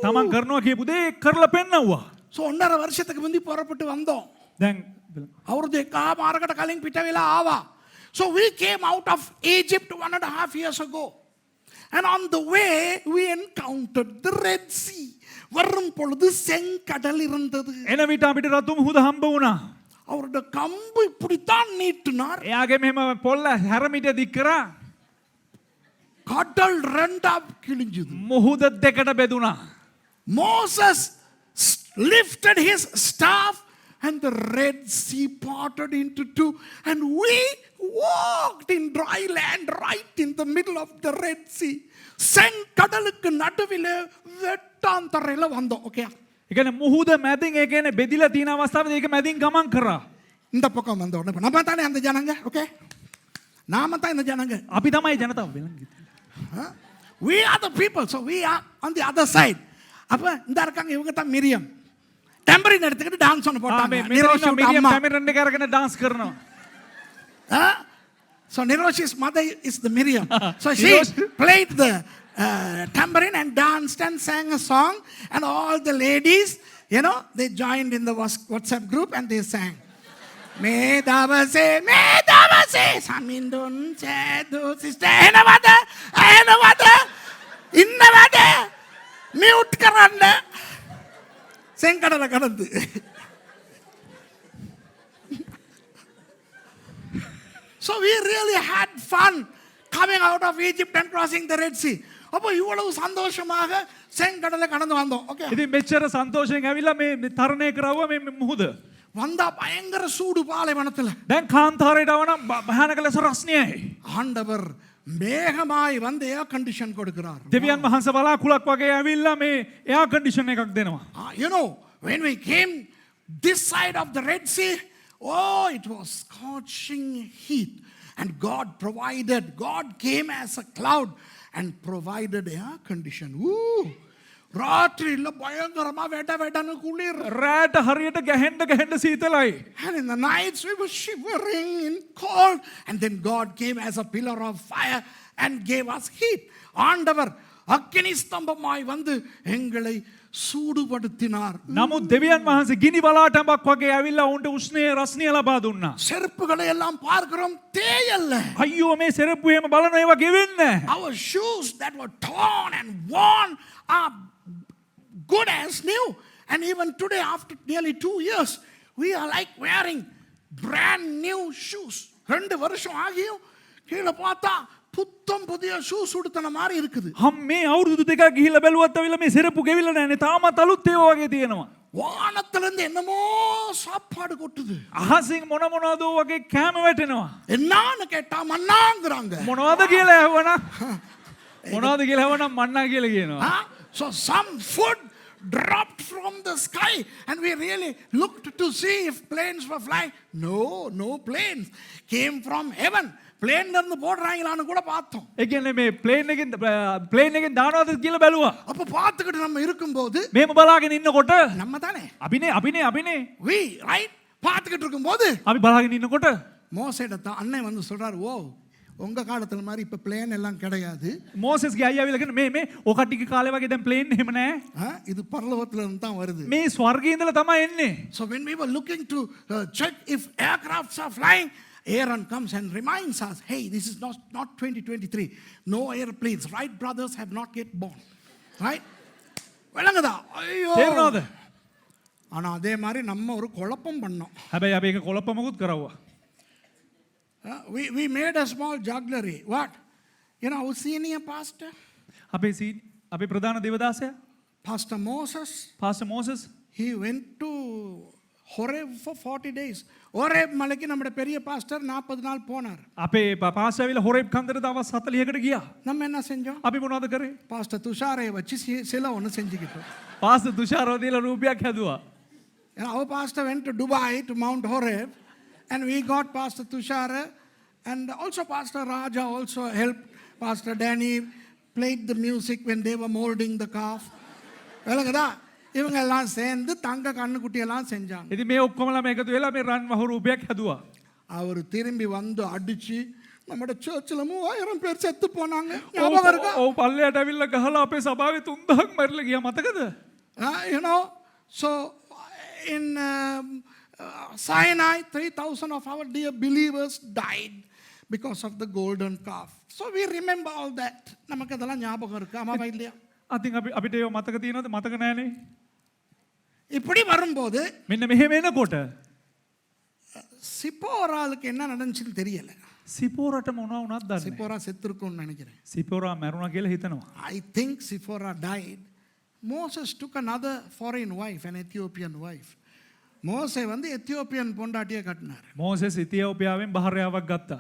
Speaker 2: තමන් කරනවා කියපු දේ කරලා පෙන්නවුවා.
Speaker 1: So 1.5 வருஷத்துக்கு முந்தி புறப்பட்டு வந்தோம்.
Speaker 2: දැන්
Speaker 1: අවුරුදු 1.5කට කලින් පිට වෙලා ආවා. So we came out of Egypt 1.5 years ago. And on the way we encountered the Red Sea. வரும் பொழுது செங்கடல் இருந்தது.
Speaker 2: එන විට අපිට රතු මුහුද හම්බ වුණා.
Speaker 1: அவரோட கம்பு இப்படித்தான் நீட்டினார்.
Speaker 2: එයාගේ මෙහෙම පොල්ල හැරමිට දික් කරා.
Speaker 1: கடல் ரெண்டா கிழிஞ்சது.
Speaker 2: මුහුද දෙකට බෙදුණා.
Speaker 1: Moses lifted his staff and the Red Sea parted into two and we walked in dry land right in the middle of the Red Sea. செங்கடலுக்கு நடுவில் வெட்டாந்தரையில வந்தோம். ஓகே.
Speaker 2: ඒ කියන්නේ මුහුද මැදින් ඒ කියන්නේ බෙදිලා තියෙන අවස්ථාවේ ඒක මැදින් ගමන් කරා.
Speaker 1: இந்த பக்கம் வந்த உடனே நம்ம தானே அந்த ஜனங்க. ஓகே. நாம தான் இந்த ஜனங்க.
Speaker 2: අපි තමයි ජනතාව.
Speaker 1: We are the people, so we are on the other side. அப்ப இந்த இருக்காங்க இவங்க தான் மிரியம். டெம்பரின் எடுத்துக்கிட்டு டான்ஸ் ஒன்று போட்டாங்க.
Speaker 2: மிரியம் டெம்பரின் එක අරගෙන டான்ஸ் කරනවා.
Speaker 1: So Niroshi's mother is the Miriam. So she played the tambourine and danced and sang a song. And all the ladies, you know, they joined in the WhatsApp group and they sang. Medavase, Samindun, Sedu, sister, Enavada, Innavada, mute Karanda, Senkadala Karandi. So we really had fun coming out of Egypt and crossing the Red Sea. அப்போ இவ்வளவு சந்தோஷமாக செங்கடலை கடந்து வந்தோம். Okay,
Speaker 2: ඉතින් මෙච්චර සන්තෝෂයෙන් ඇවිල්ලා මේ තරණය කරවුවා මේ මුහුද.
Speaker 1: வந்தா பயங்கர சூடு பாலைவனத்துல.
Speaker 2: දැන් කාන්තාරයට ආවනම් භයානක ලෙස රස්නියයි.
Speaker 1: ஆண்டவர் மேகமாய் வந்து ஏர் கண்டிஷன் கொடுக்கிறார்.
Speaker 2: දෙවියන් වහන්සේ බලාකුලක් වගේ ඇවිල්ලා මේ එයා කන්ඩිෂන් එකක් දෙනවා.
Speaker 1: You know, when we came this side of the Red Sea, oh, it was scorching heat. And God provided, God came as a cloud and provided air condition. Woo! ராத்திரில பயங்கரமா வெடன்னு குளிர்.
Speaker 2: රෑට හරියට ගැහෙන්න සීතලයි.
Speaker 1: And in the nights we were shivering in cold. And then God came as a pillar of fire and gave us heat. ஆண்டவர் அக்கினி ஸ்தம்பமாய் வந்து எங்களை சூடுபடுத்தினார்.
Speaker 2: නමුත් දෙවියන් වහන්සේ ගිනි බලාටඹක් වගේ ඇවිල්ලා උන්ට උෂ්ණය රස්නිය ලබා දුන්නා.
Speaker 1: செருப்புகளை எல்லாம் பார்க்கிறோம், தேயல்ல.
Speaker 2: අයියෝ මේ සෙරප්පු එහෙම බලන ඒවා ගෙවෙන්නේ.
Speaker 1: Our shoes that were torn and worn are good as new. And even today, after nearly 2 years, we are like wearing brand new shoes. 2 வருஷம் ஆகியும் கீழே பார்த்தா புத்தம் புதிய ஷூஸ் உடுத்தன மாதிரி இருக்குது.
Speaker 2: හම් මේ අවුරුදු දෙකක් ගිහිල්ලා බැලුවත් අවිල්ලා මේ සෙරප්පු ගෙවිලා නැන්නේ. තාමත් අලුත් ඒවා වගේ තියෙනවා.
Speaker 1: வானத்திலிருந்து என்னமோ சாப்பாடு கொட்டுது.
Speaker 2: අහසින් මොනවදෝ වගේ කෑම වැටෙනවා.
Speaker 1: என்னன்னு கேட்டா மன்னாங்கறாங்க.
Speaker 2: මොනවද කියලා ඇහුවනම් මන්නා කියලා කියනවා.
Speaker 1: So some food dropped from the sky and we really looked to see if planes were flying. No planes came from heaven. plane இருந்து போடுறாங்களான்னு கூட பார்த்தோம்.
Speaker 2: ඒ කියන්නේ මේ ප්ලේන් එකෙන් දානවාද කියලා බැලුවා.
Speaker 1: அப்ப பார்த்துக்கிட்டு நம்ம இருக்கும்போது
Speaker 2: මේම බලාගෙන ඉන්නකොට
Speaker 1: நம்ம தானே
Speaker 2: අபிනේ
Speaker 1: we right பார்த்துக்கிட்டு இருக்கும்போது
Speaker 2: අපි බලාගෙන ඉන්නකොට
Speaker 1: மோசேட்ட அண்ணன் வந்து சொல்றாரு, ஓ உங்க காலத்துல மாதிரி இப்ப பிளேன் எல்லாம் கிடையாது.
Speaker 2: මෝසෙස්ගේ අයියා විලගෙන මේ ඔකටිගේ කාලේ වගේ දැන් ප්ලේන් එහෙම නැහැ.
Speaker 1: இது பரலோகத்துல இருந்து தான் வருது.
Speaker 2: මේ ස්වර්ගයේ ඉඳලා තමයි එන්නේ.
Speaker 1: So when we were looking to check if aircrafts are flying, Aaron comes and reminds us, hey, this is not 2023. No airplanes. Right brothers have not yet born. Right? விளங்குதா? ஐயோ.
Speaker 2: තේරෙනවද?
Speaker 1: ஆனா அதே மாதிரி நம்ம ஒரு குழப்பம் பண்ணோம்.
Speaker 2: හැබැයි අපි ඒක කොළපමකුත් කරවුවා.
Speaker 1: We made a small jugglery. What? You know, our senior pastor,
Speaker 2: අපේ ප්‍රධාන දේවදාසයා
Speaker 1: Pastor Moses, he went to Horeb for 40 days. Horeb மலைக்கு நம்மட பெரிய பாஸ்டர் 40 நாள் போனார்.
Speaker 2: අපේ පාස්ටර්විල හොරෙබ් කන්දර දවස් 40කට ගියා.
Speaker 1: நம்ம என்ன செஞ்சோம்?
Speaker 2: අපි මොනවද කරේ?
Speaker 1: பாஸ்டர் துஷாரை வச்சு சில ஒன்னு செஞ்சுக்கிட்டோம்.
Speaker 2: පාස්ටර් තුෂාරව දීලා රූපයක් හැදුවා.
Speaker 1: And our pastor went to Dubai to Mount Horeb and we got Pastor Tushara and also Pastor Raja also helped. Pastor Danny played the music when they were molding the calf. விளங்குதா? இவங்க எல்லாம் சேர்ந்து தங்க கண்ணுக்குட்டி எல்லாம் செஞ்சாங்க.
Speaker 2: ඉතින් මේ ඔක්කොමලා මේකතු වෙලා මේ රන් වහු රූපයක් හැදුවා.
Speaker 1: அவர் திரும்பி வந்து அடிச்சு நம்மட சர்ச்சில் 3000 பேர் செத்து போனாங்க. ஞாபகம் இருக்கா?
Speaker 2: ඔව් පල්ලයට ඇවිල්ලා ගහලා අපේ සභාවේ 3000ක් මැරිලා ගියා මතකද?
Speaker 1: You know, so in Sinai 3000 of our dear believers died because of the golden calf. So we remember all that. நமக்கு அதெல்லாம் ஞாபகம் இருக்கு. ஆமாவா இல்லையா?
Speaker 2: අතින් අපිට ඒව මතක තියෙනවද? මතක නැහනේ.
Speaker 1: இப்படி வரும்போது
Speaker 2: මෙන්න මෙහෙම එනකොට
Speaker 1: சிப்போராளுக்கு என்ன நடந்துச்சுன்னு தெரியல.
Speaker 2: සිපෝරට මොනවා වුණාද දන්නේ?
Speaker 1: சிப்போரா செத்துருக்கும்னு நினைக்கிறேன்.
Speaker 2: සිපෝරා මැරුණා කියලා හිතනවා.
Speaker 1: I think Sipporah died. Moses took another foreign wife, an Ethiopian wife. மோசே வந்து எத்தியோப்பியன் பொண்டாட்டியை கட்டினார்.
Speaker 2: මෝසෙස් ඉතියෝපියාවෙන් භාර්යාවක් ගත්තා.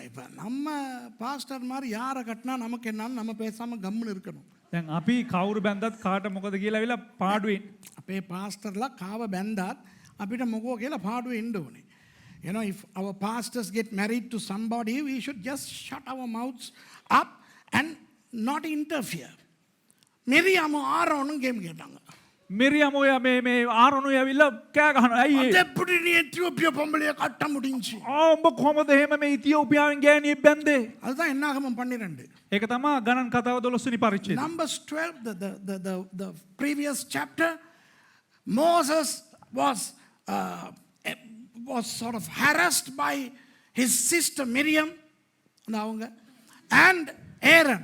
Speaker 1: இப்போ நம்ம பாஸ்டர் மாதிரி யாரை கட்டினா நமக்கு என்னன்னு நம்ம பேசாமல் கம்முன்னு இருக்கணும்.
Speaker 2: දැන් අපි කවුරු බැන්දත් කාට මොකද කියලා ඇවිල්ලා පාඩුවේ.
Speaker 1: අපේ පාස්ටර්ලා කාව බැන්දත් අපිට මොකෝ කියලා පාඩුවේ ඉන්න ඕනේ. You know, if our pastors get married to somebody, we should just shut our mouths up and not interfere. மிரியாமும் ஆரோனும் கேம் கேட்டாங்க.
Speaker 2: මිරියම් ඔය මේ ආරොනු ඇවිල්ලා කෑ ගහනවා. ඇයි ඒ?
Speaker 1: எப்படி நீ எத்தியோப்பியா பொம்பளைய கட்ட முடிஞ்சி?
Speaker 2: උඹ කොහමද එහෙම මේ ඉතියෝපියාවෙන් ගෑණියෙක් බැන්දේ?
Speaker 1: அதுதான் என்னாகமம் 12.
Speaker 2: ඒක තමයි ගණන් කතාව 12 වෙනි පරිච්ඡේදය.
Speaker 1: Numbers 12, the previous chapter, Moses was sort of harassed by his sister Miriam and Aaron.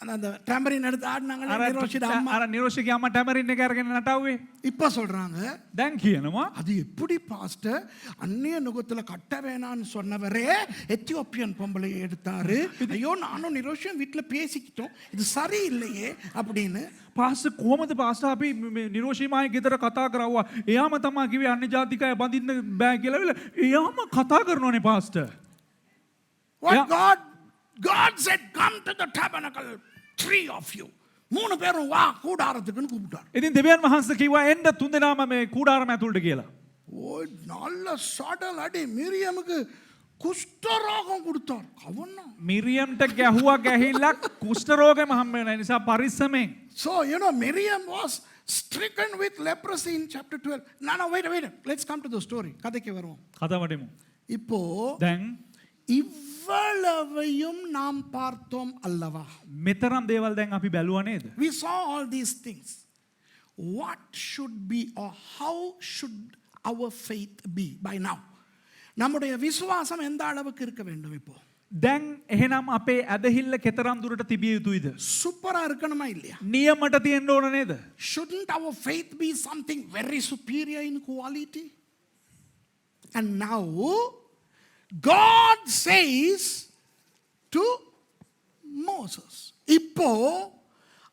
Speaker 1: அந்த டேம்பரின் எடுத்து ஆடினாங்களே நிரோஷிட அம்மா.
Speaker 2: අර නිරෝෂිගේ අම්මා ටැමරින් එක අරගෙන නටාවේ.
Speaker 1: இப்போ சொல்றாங்க
Speaker 2: දැන් කියනවා
Speaker 1: அது எப்படி பாஸ்டர் அந்நிய நுகத்துல கட்ட வேணான்னு சொன்னவரே எத்தியோப்பியன் பொம்பளையை எடுத்தாரு. ஐயோ நானும் நிரோஷியும் வீட்டுல பேசிக்கிட்டோம், இது சரியில்லையே அப்படின்னு.
Speaker 2: පාස්ටර් කොහමද පාස්ටර් අපි නිරෝෂිමායි ගෙදර කතා කරවුවා. එයාම තමයි කිව්වේ අන්‍ය ජාතිකය බඳින්න බෑ කියලා. එයාම කතා කරනෝනේ pastor.
Speaker 1: What God said, come to the tabernacle, three of you. மூணு பேரும் வா கூடாரத்துக்குன்னு கூப்பிட்டார்.
Speaker 2: ඉතින් දෙවියන් වහන්සේ කිව්වා එන්න තුන්දෙනාම මේ කූඩාරම ඇතුළට කියලා.
Speaker 1: ஓ நல்ல சடல் அடி மிரியமுக்கு குஷ்டரோகம் கொடுத்தார். அவன்னா
Speaker 2: මිරියම්ට ගැහුවා ගැහිල්ලක් කුෂ්ඨ රෝගෙම හම්බ වෙන නිසා පරිස්සමෙන්.
Speaker 1: So you know Miriam was stricken with leprosy in chapter 12. No, wait. Let's come to the story. கதைக்கு வருவோம்.
Speaker 2: කතාවටම.
Speaker 1: இப்போ
Speaker 2: දැන්
Speaker 1: இவ்வளவையும் நாம் பார்த்தோம் அல்லவா?
Speaker 2: මෙතරම් දේවල් දැන් අපි බැලුවා නේද?
Speaker 1: We saw all these things. What should be or how should our faith be by now? நம்முடைய விசுவாசம் எந்த அளவுக்கு இருக்க வேண்டும் இப்போ?
Speaker 2: දැන් එහෙනම් අපේ ඇදහිල්ල කෙතරම් දුරට තිබිය යුතුයිද?
Speaker 1: சூப்பரா இருக்கணுமா இல்லையா?
Speaker 2: නියමට තියෙන්න ඕන නේද?
Speaker 1: Shouldn't our faith be something very superior in quality? And now God says to Moses, இப்போ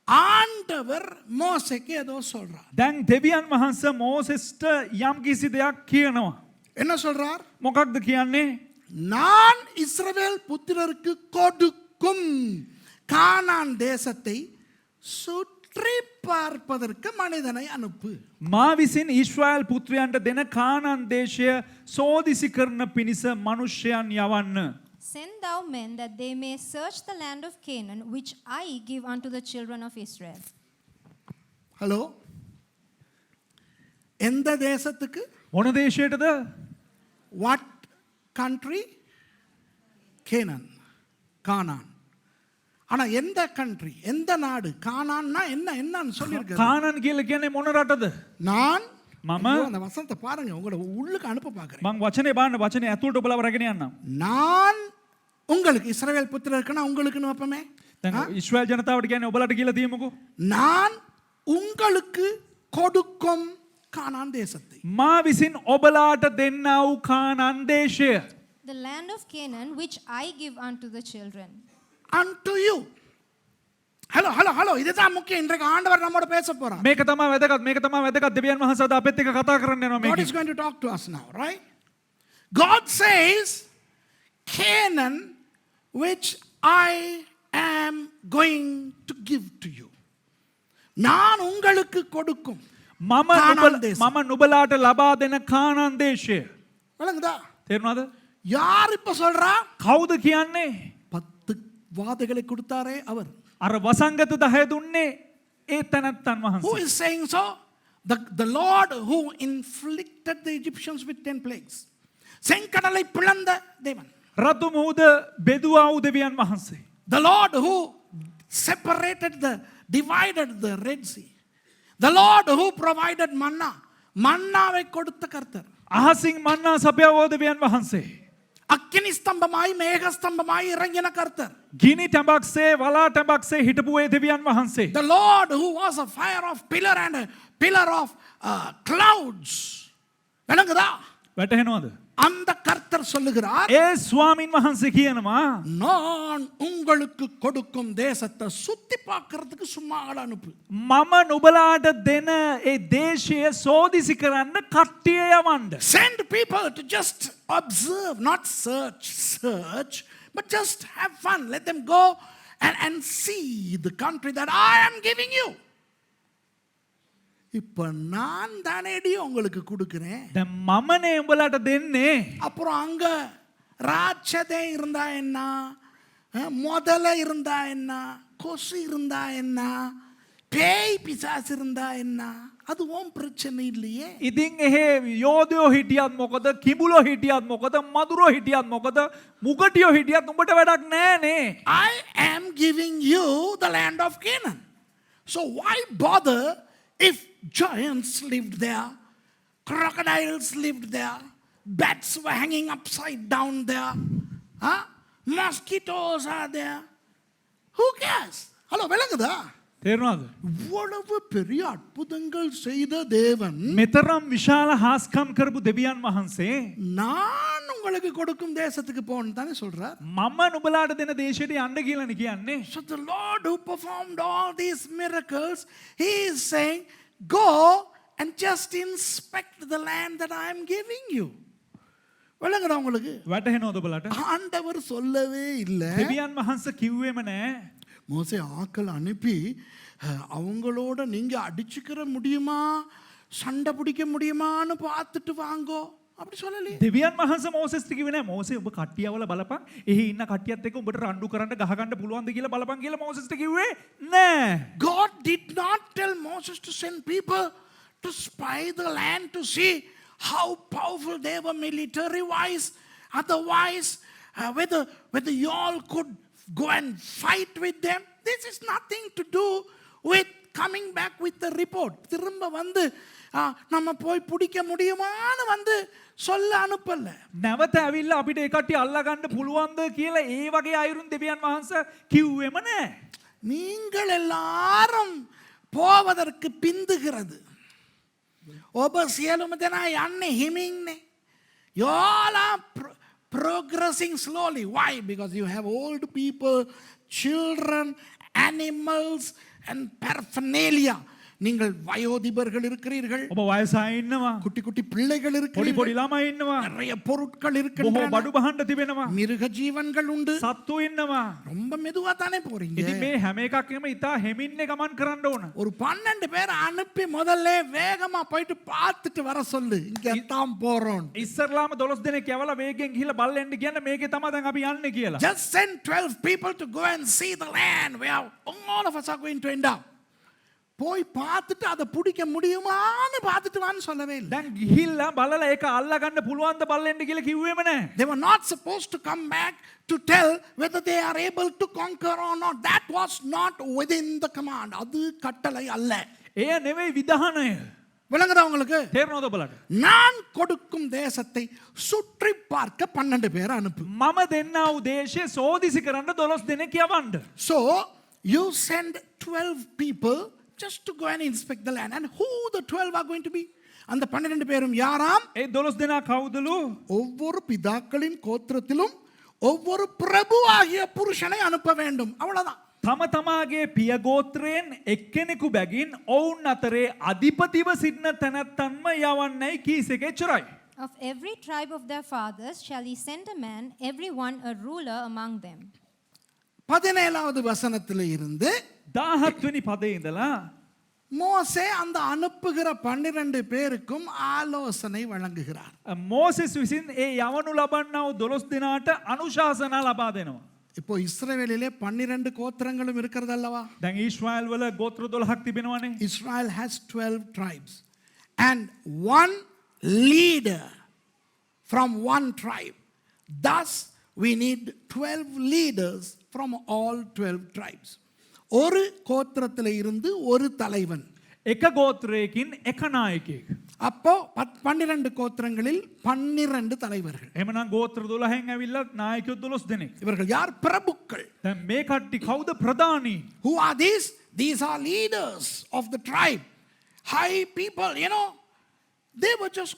Speaker 1: ஆண்டவர் மோசேக்கு ஏதோ சொல்றார்.
Speaker 2: දැන් දෙවියන් වහන්සේ මෝසෙස්ට යම් කිසි දෙයක් කියනවා.
Speaker 1: என்ன சொல்றார்?
Speaker 2: මොකක්ද කියන්නේ?
Speaker 1: நான் இஸ்ரவேல் புத்திரருக்கு கொடுக்கும் கானான் தேசத்தை சுற்றி பார்ப்பதற்கு மனிதனை அனுப்பு.
Speaker 2: මා විසින් ඊශ්‍රායල් පුත්‍රයන්ට දෙන කානාන් දේශය සෝදිසි කරන පිණිස මනුෂ්‍යයන් යවන්න.
Speaker 3: Send thou men that they may search the land of Canaan, which I give unto the children of Israel.
Speaker 1: Hello, எந்த தேசத்துக்கு?
Speaker 2: මොන දේශයටද?
Speaker 1: What country? Canaan. கானான். ஆனா எந்த கண்ட்ரி, எந்த நாடு? கானான்னா என்னன்னு சொல்லியிருக்காரு.
Speaker 2: කානන් කියලා කියන්නේ මොන රටද?
Speaker 1: நான்
Speaker 2: මම
Speaker 1: அந்த வசனத்தை பாருங்க, உங்களோட உள்ளுக்கு அனுப்ப பார்க்கிறேன்.
Speaker 2: මං වචනේ බලන්න, වචනේ ඇතුළට ඔබලා රැගෙන යන්නම්.
Speaker 1: நான் உங்களுக்கு இஸ்ரவேல் புத்திரருக்குன்னா உங்களுக்குன்னு வைப்பமே.
Speaker 2: දැන් ඊශ්‍රායල් ජනතාවට කියන්නේ ඔබලාට කියලා තියමුකෝ.
Speaker 1: நான் உங்களுக்கு கொடுக்கும் கானான் தேசத்தை.
Speaker 2: මා විසින් ඔබලාට දෙන්නා වූ කානන් දේශය.
Speaker 3: The land of Canaan, which I give unto the children.
Speaker 1: Unto you. Hello இதுதான் முக்கியம். இன்றைக்கு ஆண்டவர் நம்மோட பேச போறார்.
Speaker 2: මේක තමයි වැදගත්. දෙවියන් වහන්සේ අද අපිත් එක්ක කතා කරන්න යනවා
Speaker 1: God
Speaker 2: මේක.
Speaker 1: is going to talk to us now, right? God says, Canaan, which I am going to give to you. நான் உங்களுக்கு கொடுக்கும்
Speaker 2: මම නුබලාට ලබා දෙන කානන් දේශය.
Speaker 1: விளங்குதா?
Speaker 2: තේරුණාද?
Speaker 1: யார் இப்ப சொல்றா?
Speaker 2: කවුද කියන්නේ?
Speaker 1: 10 வாதைகளை கொடுத்தாரே அவர்.
Speaker 2: අර වසංගත 10 දුන්නේ ඒ තනත්තන්
Speaker 1: Who
Speaker 2: වහන්සේ.
Speaker 1: is saying so? The Lord who inflicted the Egyptians with 10 plagues. செங்கடலை பிளந்த தேவன்.
Speaker 2: රතු මුහුද බෙදුවා වූ දෙවියන් වහන්සේ.
Speaker 1: The Lord who divided the Red Sea. The Lord who provided manna. மன்னாவை கொடுத்த கர்த்தர்.
Speaker 2: අහසින් මන්නා සපයවෝ දෙවියන් වහන්සේ.
Speaker 1: அக்கினி ஸ்தம்பமாய் மேக ஸ்தம்பமாய் இறங்கின கர்த்தர்.
Speaker 2: ගිනි ටැඹක්සේ වලා ටැඹක්සේ හිටපු ඒ දෙවියන් වහන්සේ.
Speaker 1: The Lord who was a fire of pillar and a pillar of clouds. விளங்குதா?
Speaker 2: වැටහෙනවද?
Speaker 1: அந்த கர்த்தர் சொல்லுகிறார்,
Speaker 2: ඒ ස්වාමින් වහන්සේ කියනවා
Speaker 1: நான் உங்களுக்கு கொடுக்கும் தேசத்தை சுத்தி பார்க்கிறதுக்கு சும்மா ஆள் அனுப்பு.
Speaker 2: මම නුබලාට දෙන ඒ දේශය සෝදිසි කරන්න කට්ටිය යවන්න.
Speaker 1: Send people to just observe, not search, but just have fun. Let them go and see the country that I am giving you. இப்ப நான் தானேடி உங்களுக்கு கொடுக்கிறேன்.
Speaker 2: දැන් මමනේ උඹලාට දෙන්නේ.
Speaker 1: அப்புறம் அங்க ராட்சதே இருந்தா என்ன, முதல இருந்தா என்ன, கொசு இருந்தா என்ன, பேய் பிசாசு இருந்தா என்ன, அது ஓம் பிரச்சனை இல்லையே.
Speaker 2: ඉතින් එහෙ යෝධයෝ හිටියත් මොකද, කිඹුලෝ හිටියත් මොකද, මදුරෝ හිටියත් මොකද, මුගටියෝ හිටියත් උඹට වැඩක් නෑනේ.
Speaker 1: I am giving you the land of Canaan. So why bother if giants lived there, crocodiles lived there, bats were hanging upside down there, mosquitoes are there? Who cares? Hello விளங்குதா?
Speaker 2: තේරුණාද?
Speaker 1: இவ்வளவு பெரிய அற்புதங்கள் செய்த தேவன்
Speaker 2: මෙතරම් විශාල හාස්කම් කරපු දෙවියන් වහන්සේ
Speaker 1: நான் உங்களுக்கு கொடுக்கும் தேசத்துக்கு போன்னு தானே சொல்றார்.
Speaker 2: මම නුඹලාට දෙන දේශයට යන්න කියලානේ කියන්නේ.
Speaker 1: So the Lord who performed all these miracles, he is saying, go and just inspect the land that I am giving you. விளங்குதா உங்களுக்கு?
Speaker 2: වැටහෙනවද ඔබලාට?
Speaker 1: ஆண்டவர் சொல்லவே இல்லை.
Speaker 2: දෙවියන් වහන්සේ කිව්වෙම නෑ.
Speaker 1: மோசே ஆக்கள் அனுப்பி அவங்களோட நீங்க அடிச்சுக்கிற முடியுமா, சண்டை பிடிக்க முடியுமான்னு பார்த்துட்டு வாங்கோ அப்படி சொல்லலையே.
Speaker 2: දෙවියන් වහන්සේ මෝසෙස්ට කිව්වේ නෑ මෝසේ ඔබ කට්ටියවල බලපන්. එහි ඉන්න කට්ටියත් එක්ක උඹට රණ්ඩු කරන්න ගහ ගන්න පුළුවන්ද කියලා බලපන් කියලා මෝසෙස්ට කිව්වේ නෑ.
Speaker 1: God did not tell Moses to send people to spy the land to see how powerful they were military wise, otherwise whether you all could go and fight with them. This is nothing to do with coming back with the report. திரும்ப வந்து நம்ம போய் பிடிக்க முடியுமான்னு வந்து சொல்ல அனுப்பல.
Speaker 2: නැවත ඇවිල්ලා අපිට ඒ කට්ටිය අල්ලා ගන්න පුළුවන්ද කියලා ඒ වගේ අයුරින් දෙවියන් වහන්සේ කිව්වෙම නෑ.
Speaker 1: நீங்கள் எல்லாரும் போவதற்கு பிந்துகிறது. ඔබ සියලුම දෙනා යන්නේ හිමින්නේ. You all are progressing slowly. Why? Because you have old people, children, animals and paraphernalia. நீங்கள் வயோதிபர்கள் இருக்கிறீர்கள்,
Speaker 2: ඔබ වයස අය ඉන්නවා,
Speaker 1: குட்டி குட்டி பிள்ளைகள்
Speaker 2: පොඩි
Speaker 1: இருக்கிறீர்கள்,
Speaker 2: පොඩි ළමයි ඉන්නවා,
Speaker 1: நிறைய பொருட்கள்
Speaker 2: බොහෝ
Speaker 1: இருக்கின்றன,
Speaker 2: බඩු බහන්න තිබෙනවා,
Speaker 1: மிருக ஜீவன்கள் உண்டு.
Speaker 2: සත්තු ඉන්නවා.
Speaker 1: ரொம்ப மெதுவா தானே போறீங்க.
Speaker 2: ඉතින් මේ හැම එකක්ම ඉතා හැමින්නේ ගමන් කරන්න ඕන.
Speaker 1: ஒரு 12 பேர் அனுப்பி முதல்ல வேகமா போயிட்டு பார்த்துட்டு வர சொல்லு, இங்க தான் போறோம்.
Speaker 2: ඉස්සරලාම 12 දෙනෙක් යවලා වේගෙන් ගිහිල්ලා බලන්න කියන්න මේකේ තමයි දැන් අපි යන්නේ කියලා.
Speaker 1: Just send 12 people to go and see the land where all of us are going to end up. போய் பார்த்துட்டு அதை பிடிக்க முடியுமான்னு பார்த்துட்டு வான்னு சொல்லவே இல்லை.
Speaker 2: දැන් ගිහිල්ලා බලලා ඒක අල්ලා ගන්න පුළුවන්ද බලන්න කියලා කිව්වෙම නෑ.
Speaker 1: They were not supposed to come back to tell whether they are able to conquer or not. That was not within the command. அது கட்டளை அல்ல.
Speaker 2: එය නෙවෙයි විධානය.
Speaker 1: விளங்குதா உங்களுக்கு?
Speaker 2: තේරුණාද ඔබලාට?
Speaker 1: நான் கொடுக்கும் தேசத்தை சுற்றி பார்க்க 12 பேர் அனுப்பு.
Speaker 2: මම දෙන්නා වූ දේශය සෝදිසි කරන්න 12 දෙනෙක් යවන්න.
Speaker 1: So you send 12 people just to go and inspect the land. And who the 12 are going to be? அந்த 12 பேரும் யாராம்?
Speaker 2: ඒ 12 දෙනා කවුදලු?
Speaker 1: ஒவ்வொரு பிதாக்களின் கோத்திரத்திலும் ஒவ்வொரு பிரபு ஆகிய புருஷனை அனுப்ப வேண்டும். அவ்வளவுதான்.
Speaker 2: තම තමාගේ පිය ගෝත්‍රයෙන් එක්කෙනෙකු බැගින් ඔවුන් අතරේ අධිපතිව සිටින තැනැත්තන්ම යවන්නයි කීසෙක එච්චරයි.
Speaker 3: Of every tribe of their fathers shall he send a man, every one a ruler among them.
Speaker 1: 17வது வசனத்திலே இருந்து
Speaker 2: 17 වෙනි පදේ ඉඳලා
Speaker 1: மோசே அந்த அனுப்புகிற 12 பேருக்கும் ஆலோசனை வழங்குகிறார்.
Speaker 2: මෝසෙස් විසින් ඒ යවනු ලබන්නා වූ 12 දෙනාට අනුශාසනා ලබා දෙනවා.
Speaker 1: இப்போ இஸ்ரவேலிலே 12 கோத்திரங்களும் இருக்கிறது அல்லவா?
Speaker 2: දැන් ඊශ්‍රායල් වල ගෝත්‍ර 12ක් තිබෙනවානේ.
Speaker 1: Israel has 12 tribes and one leader from one tribe. Thus we need 12 leaders from all 12 tribes. ஒரு கோத்திரத்திலே இருந்து ஒரு தலைவன்.
Speaker 2: එක ගෝත්‍රයකින් එක නායකයෙක්.
Speaker 1: அப்போ 12 கோத்திரங்களில் 12 தலைவர்கள்.
Speaker 2: එහෙමනම් ගෝත්‍ර 12න් ඇවිල්ලා නායකයෝ 12 දෙනෙක්.
Speaker 1: இவர்கள் யார்? பிரபுக்கள்.
Speaker 2: දැන් මේ කට්ටි කවුද ප්‍රධානී?
Speaker 1: Who are these? These are leaders of the tribe. High people, you know. They were just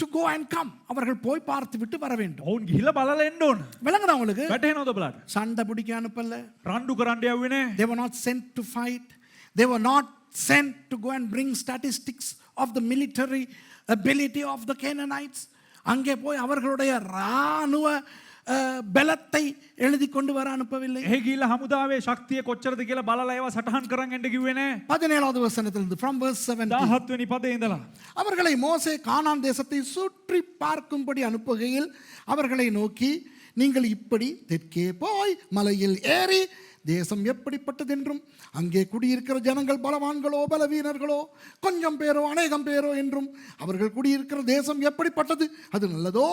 Speaker 1: to go and come. அவர்கள் போய் பார்த்து விட்டு வர வேண்டும்.
Speaker 2: ඔවුන් ගිහිල්ලා බලලා එන්න ඕන.
Speaker 1: விளங்குதா உங்களுக்கு?
Speaker 2: වැටහෙනවද ඔබලාට?
Speaker 1: சண்டை பிடிக்க அனுப்பல.
Speaker 2: රණ්ඩු කරන්න යවුවේ නෑ.
Speaker 1: They were not sent to fight. They were not sent to go and bring statistics of the military ability of the Canaanites. அங்கே போய் அவர்களுடைய ராணுவ பலத்தை எழுதி கொண்டு வர அனுப்பவில்லை.
Speaker 2: එහි ගිහිල්ලා හමුදාවේ ශක්තිය කොච්චරද කියලා බලලා ඒවා සටහන් කරන් එන්න කිව්වේ නෑ.
Speaker 1: 17வது வசனத்திலிருந்து from verse 17.
Speaker 2: 17 වෙනි පදේ ඉඳලා
Speaker 1: அவர்களை மோசே கானான் தேசத்தை சுற்றி பார்க்கும்படி அனுப்புகையில் அவர்களை நோக்கி, நீங்கள் இப்படி தெற்கே போய் மலையில் ஏறி தேசம் எப்படிப்பட்டதென்றும் அங்கே குடியிருக்கிற ஜனங்கள் பலவான்களோ பலவீனர்களோ கொஞ்சம் பேரோ அநேகம் பேரோ என்றும் அவர்கள் குடியிருக்கிற தேசம் எப்படிப்பட்டது, அது நல்லதோ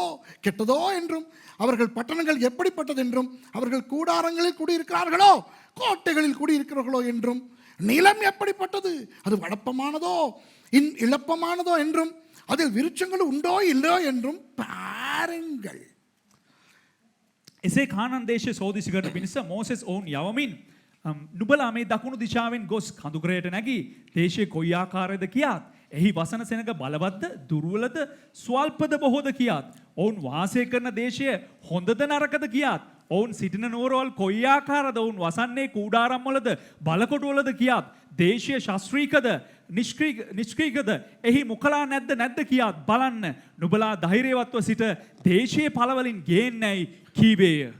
Speaker 1: கெட்டதோ என்றும் அவர்கள் பட்டணங்கள் எப்படிப்பட்டதென்றும் அவர்கள் கூடாரங்களில் குடியிருக்கிறார்களோ கோட்டைகளில் குடியிருக்கிறார்களோ என்றும் நிலம் எப்படிப்பட்டது, அது வளப்பமானதோ இழப்பமானதோ என்றும் அதில் விருட்சங்கள் உண்டோ இல்லையோ என்றும் பாருங்கள்.
Speaker 2: එසේ කානන් දේශය සෝදිසි කරන පිණිස මෝසෙස් ඔවුන් යවමින් නුබලා මේ දකුණු දිශාවෙන් ගොස් කඳුකරයට නැගී දේශයේ කොයි ආකාරයද කියාත් එහි වසන සෙනඟ බලවත්ද දුර්වලද ස්වල්පද බොහෝද කියාත් ඔවුන් වාසය කරන දේශය හොඳද නරකද කියාත් ඔවුන් සිටින නුවරවල් කොයි ආකාරද ඔවුන් වසන්නේ කූඩාරම්වලද බලකොටුවලද කියාත් දේශය ශාස්ත්‍රීකද නිෂ්ක්‍රීකද එහි මුකලා නැද්ද කියාත් බලන්න නුබලා ධෛර්යවත්ව සිට දේශයේ පළවලින් ගේන්නයි කීවේය.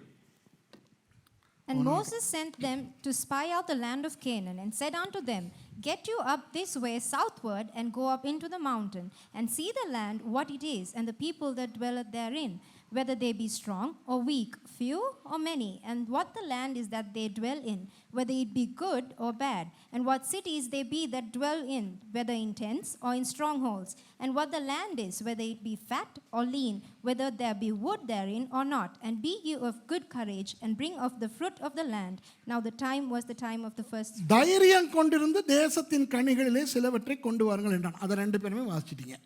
Speaker 3: And Moses sent them to spy out the land of Canaan and said unto them, Get you up this way southward and go up into the mountain and see the land what it is and the people that dwelleth therein, whether they be strong or weak, few or many, and what the land is that they dwell in, whether it be good or bad, and what cities they be that dwell in, whether in tents or in strongholds, and what the land is, whether it be fat or lean, whether there be wood therein or not, and be ye of good courage, and bring of the fruit of the land. Now the time was the time of the first.
Speaker 1: தைரியம் கொண்டிருந்து தேசத்தின் கனிகளிலே சிலவற்றை கொண்டு வாருங்கள் என்றான். அதை ரெண்டு பேருமே வாசிச்சிட்டீங்க.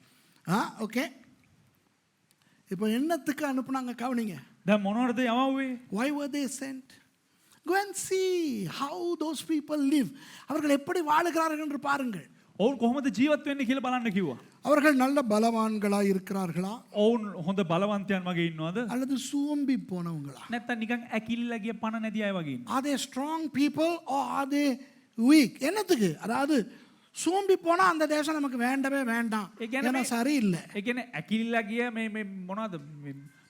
Speaker 1: ஓகே. இப்போ என்னத்துக்கு அனுப்புனாங்க கவனிங்க.
Speaker 2: දැන් මොනවද යවුවේ?
Speaker 1: Why were they sent? Go and see how those people live. அவர்கள் எப்படி வாழுகிறார்கள் என்று பாருங்கள்.
Speaker 2: ඔවුන් කොහොමද ජීවත් වෙන්නේ කියලා බලන්න කිව්වා.
Speaker 1: அவர்கள் நல்ல பலவான்களாய் இருக்கிறார்களா?
Speaker 2: ඔවුන් හොඳ බලවන්තයන් වගේ ඉන්නවද?
Speaker 1: அல்லது சோம்பி போனவங்களா?
Speaker 2: නැත්නම් නිකන් ඇකිලිලා ගිය පණ නැති අය වගේ ඉන්නවද?
Speaker 1: Are they strong people or are they weak? என்னத்துக்கு? அதாவது சோம்பி போனா அந்த தேசம் நமக்கு வேண்டவே வேண்டாம். ஏன்னா சரியில்லை.
Speaker 2: ඒ කියන්නේ ඇකිලිලා ගිය මේ මොනවද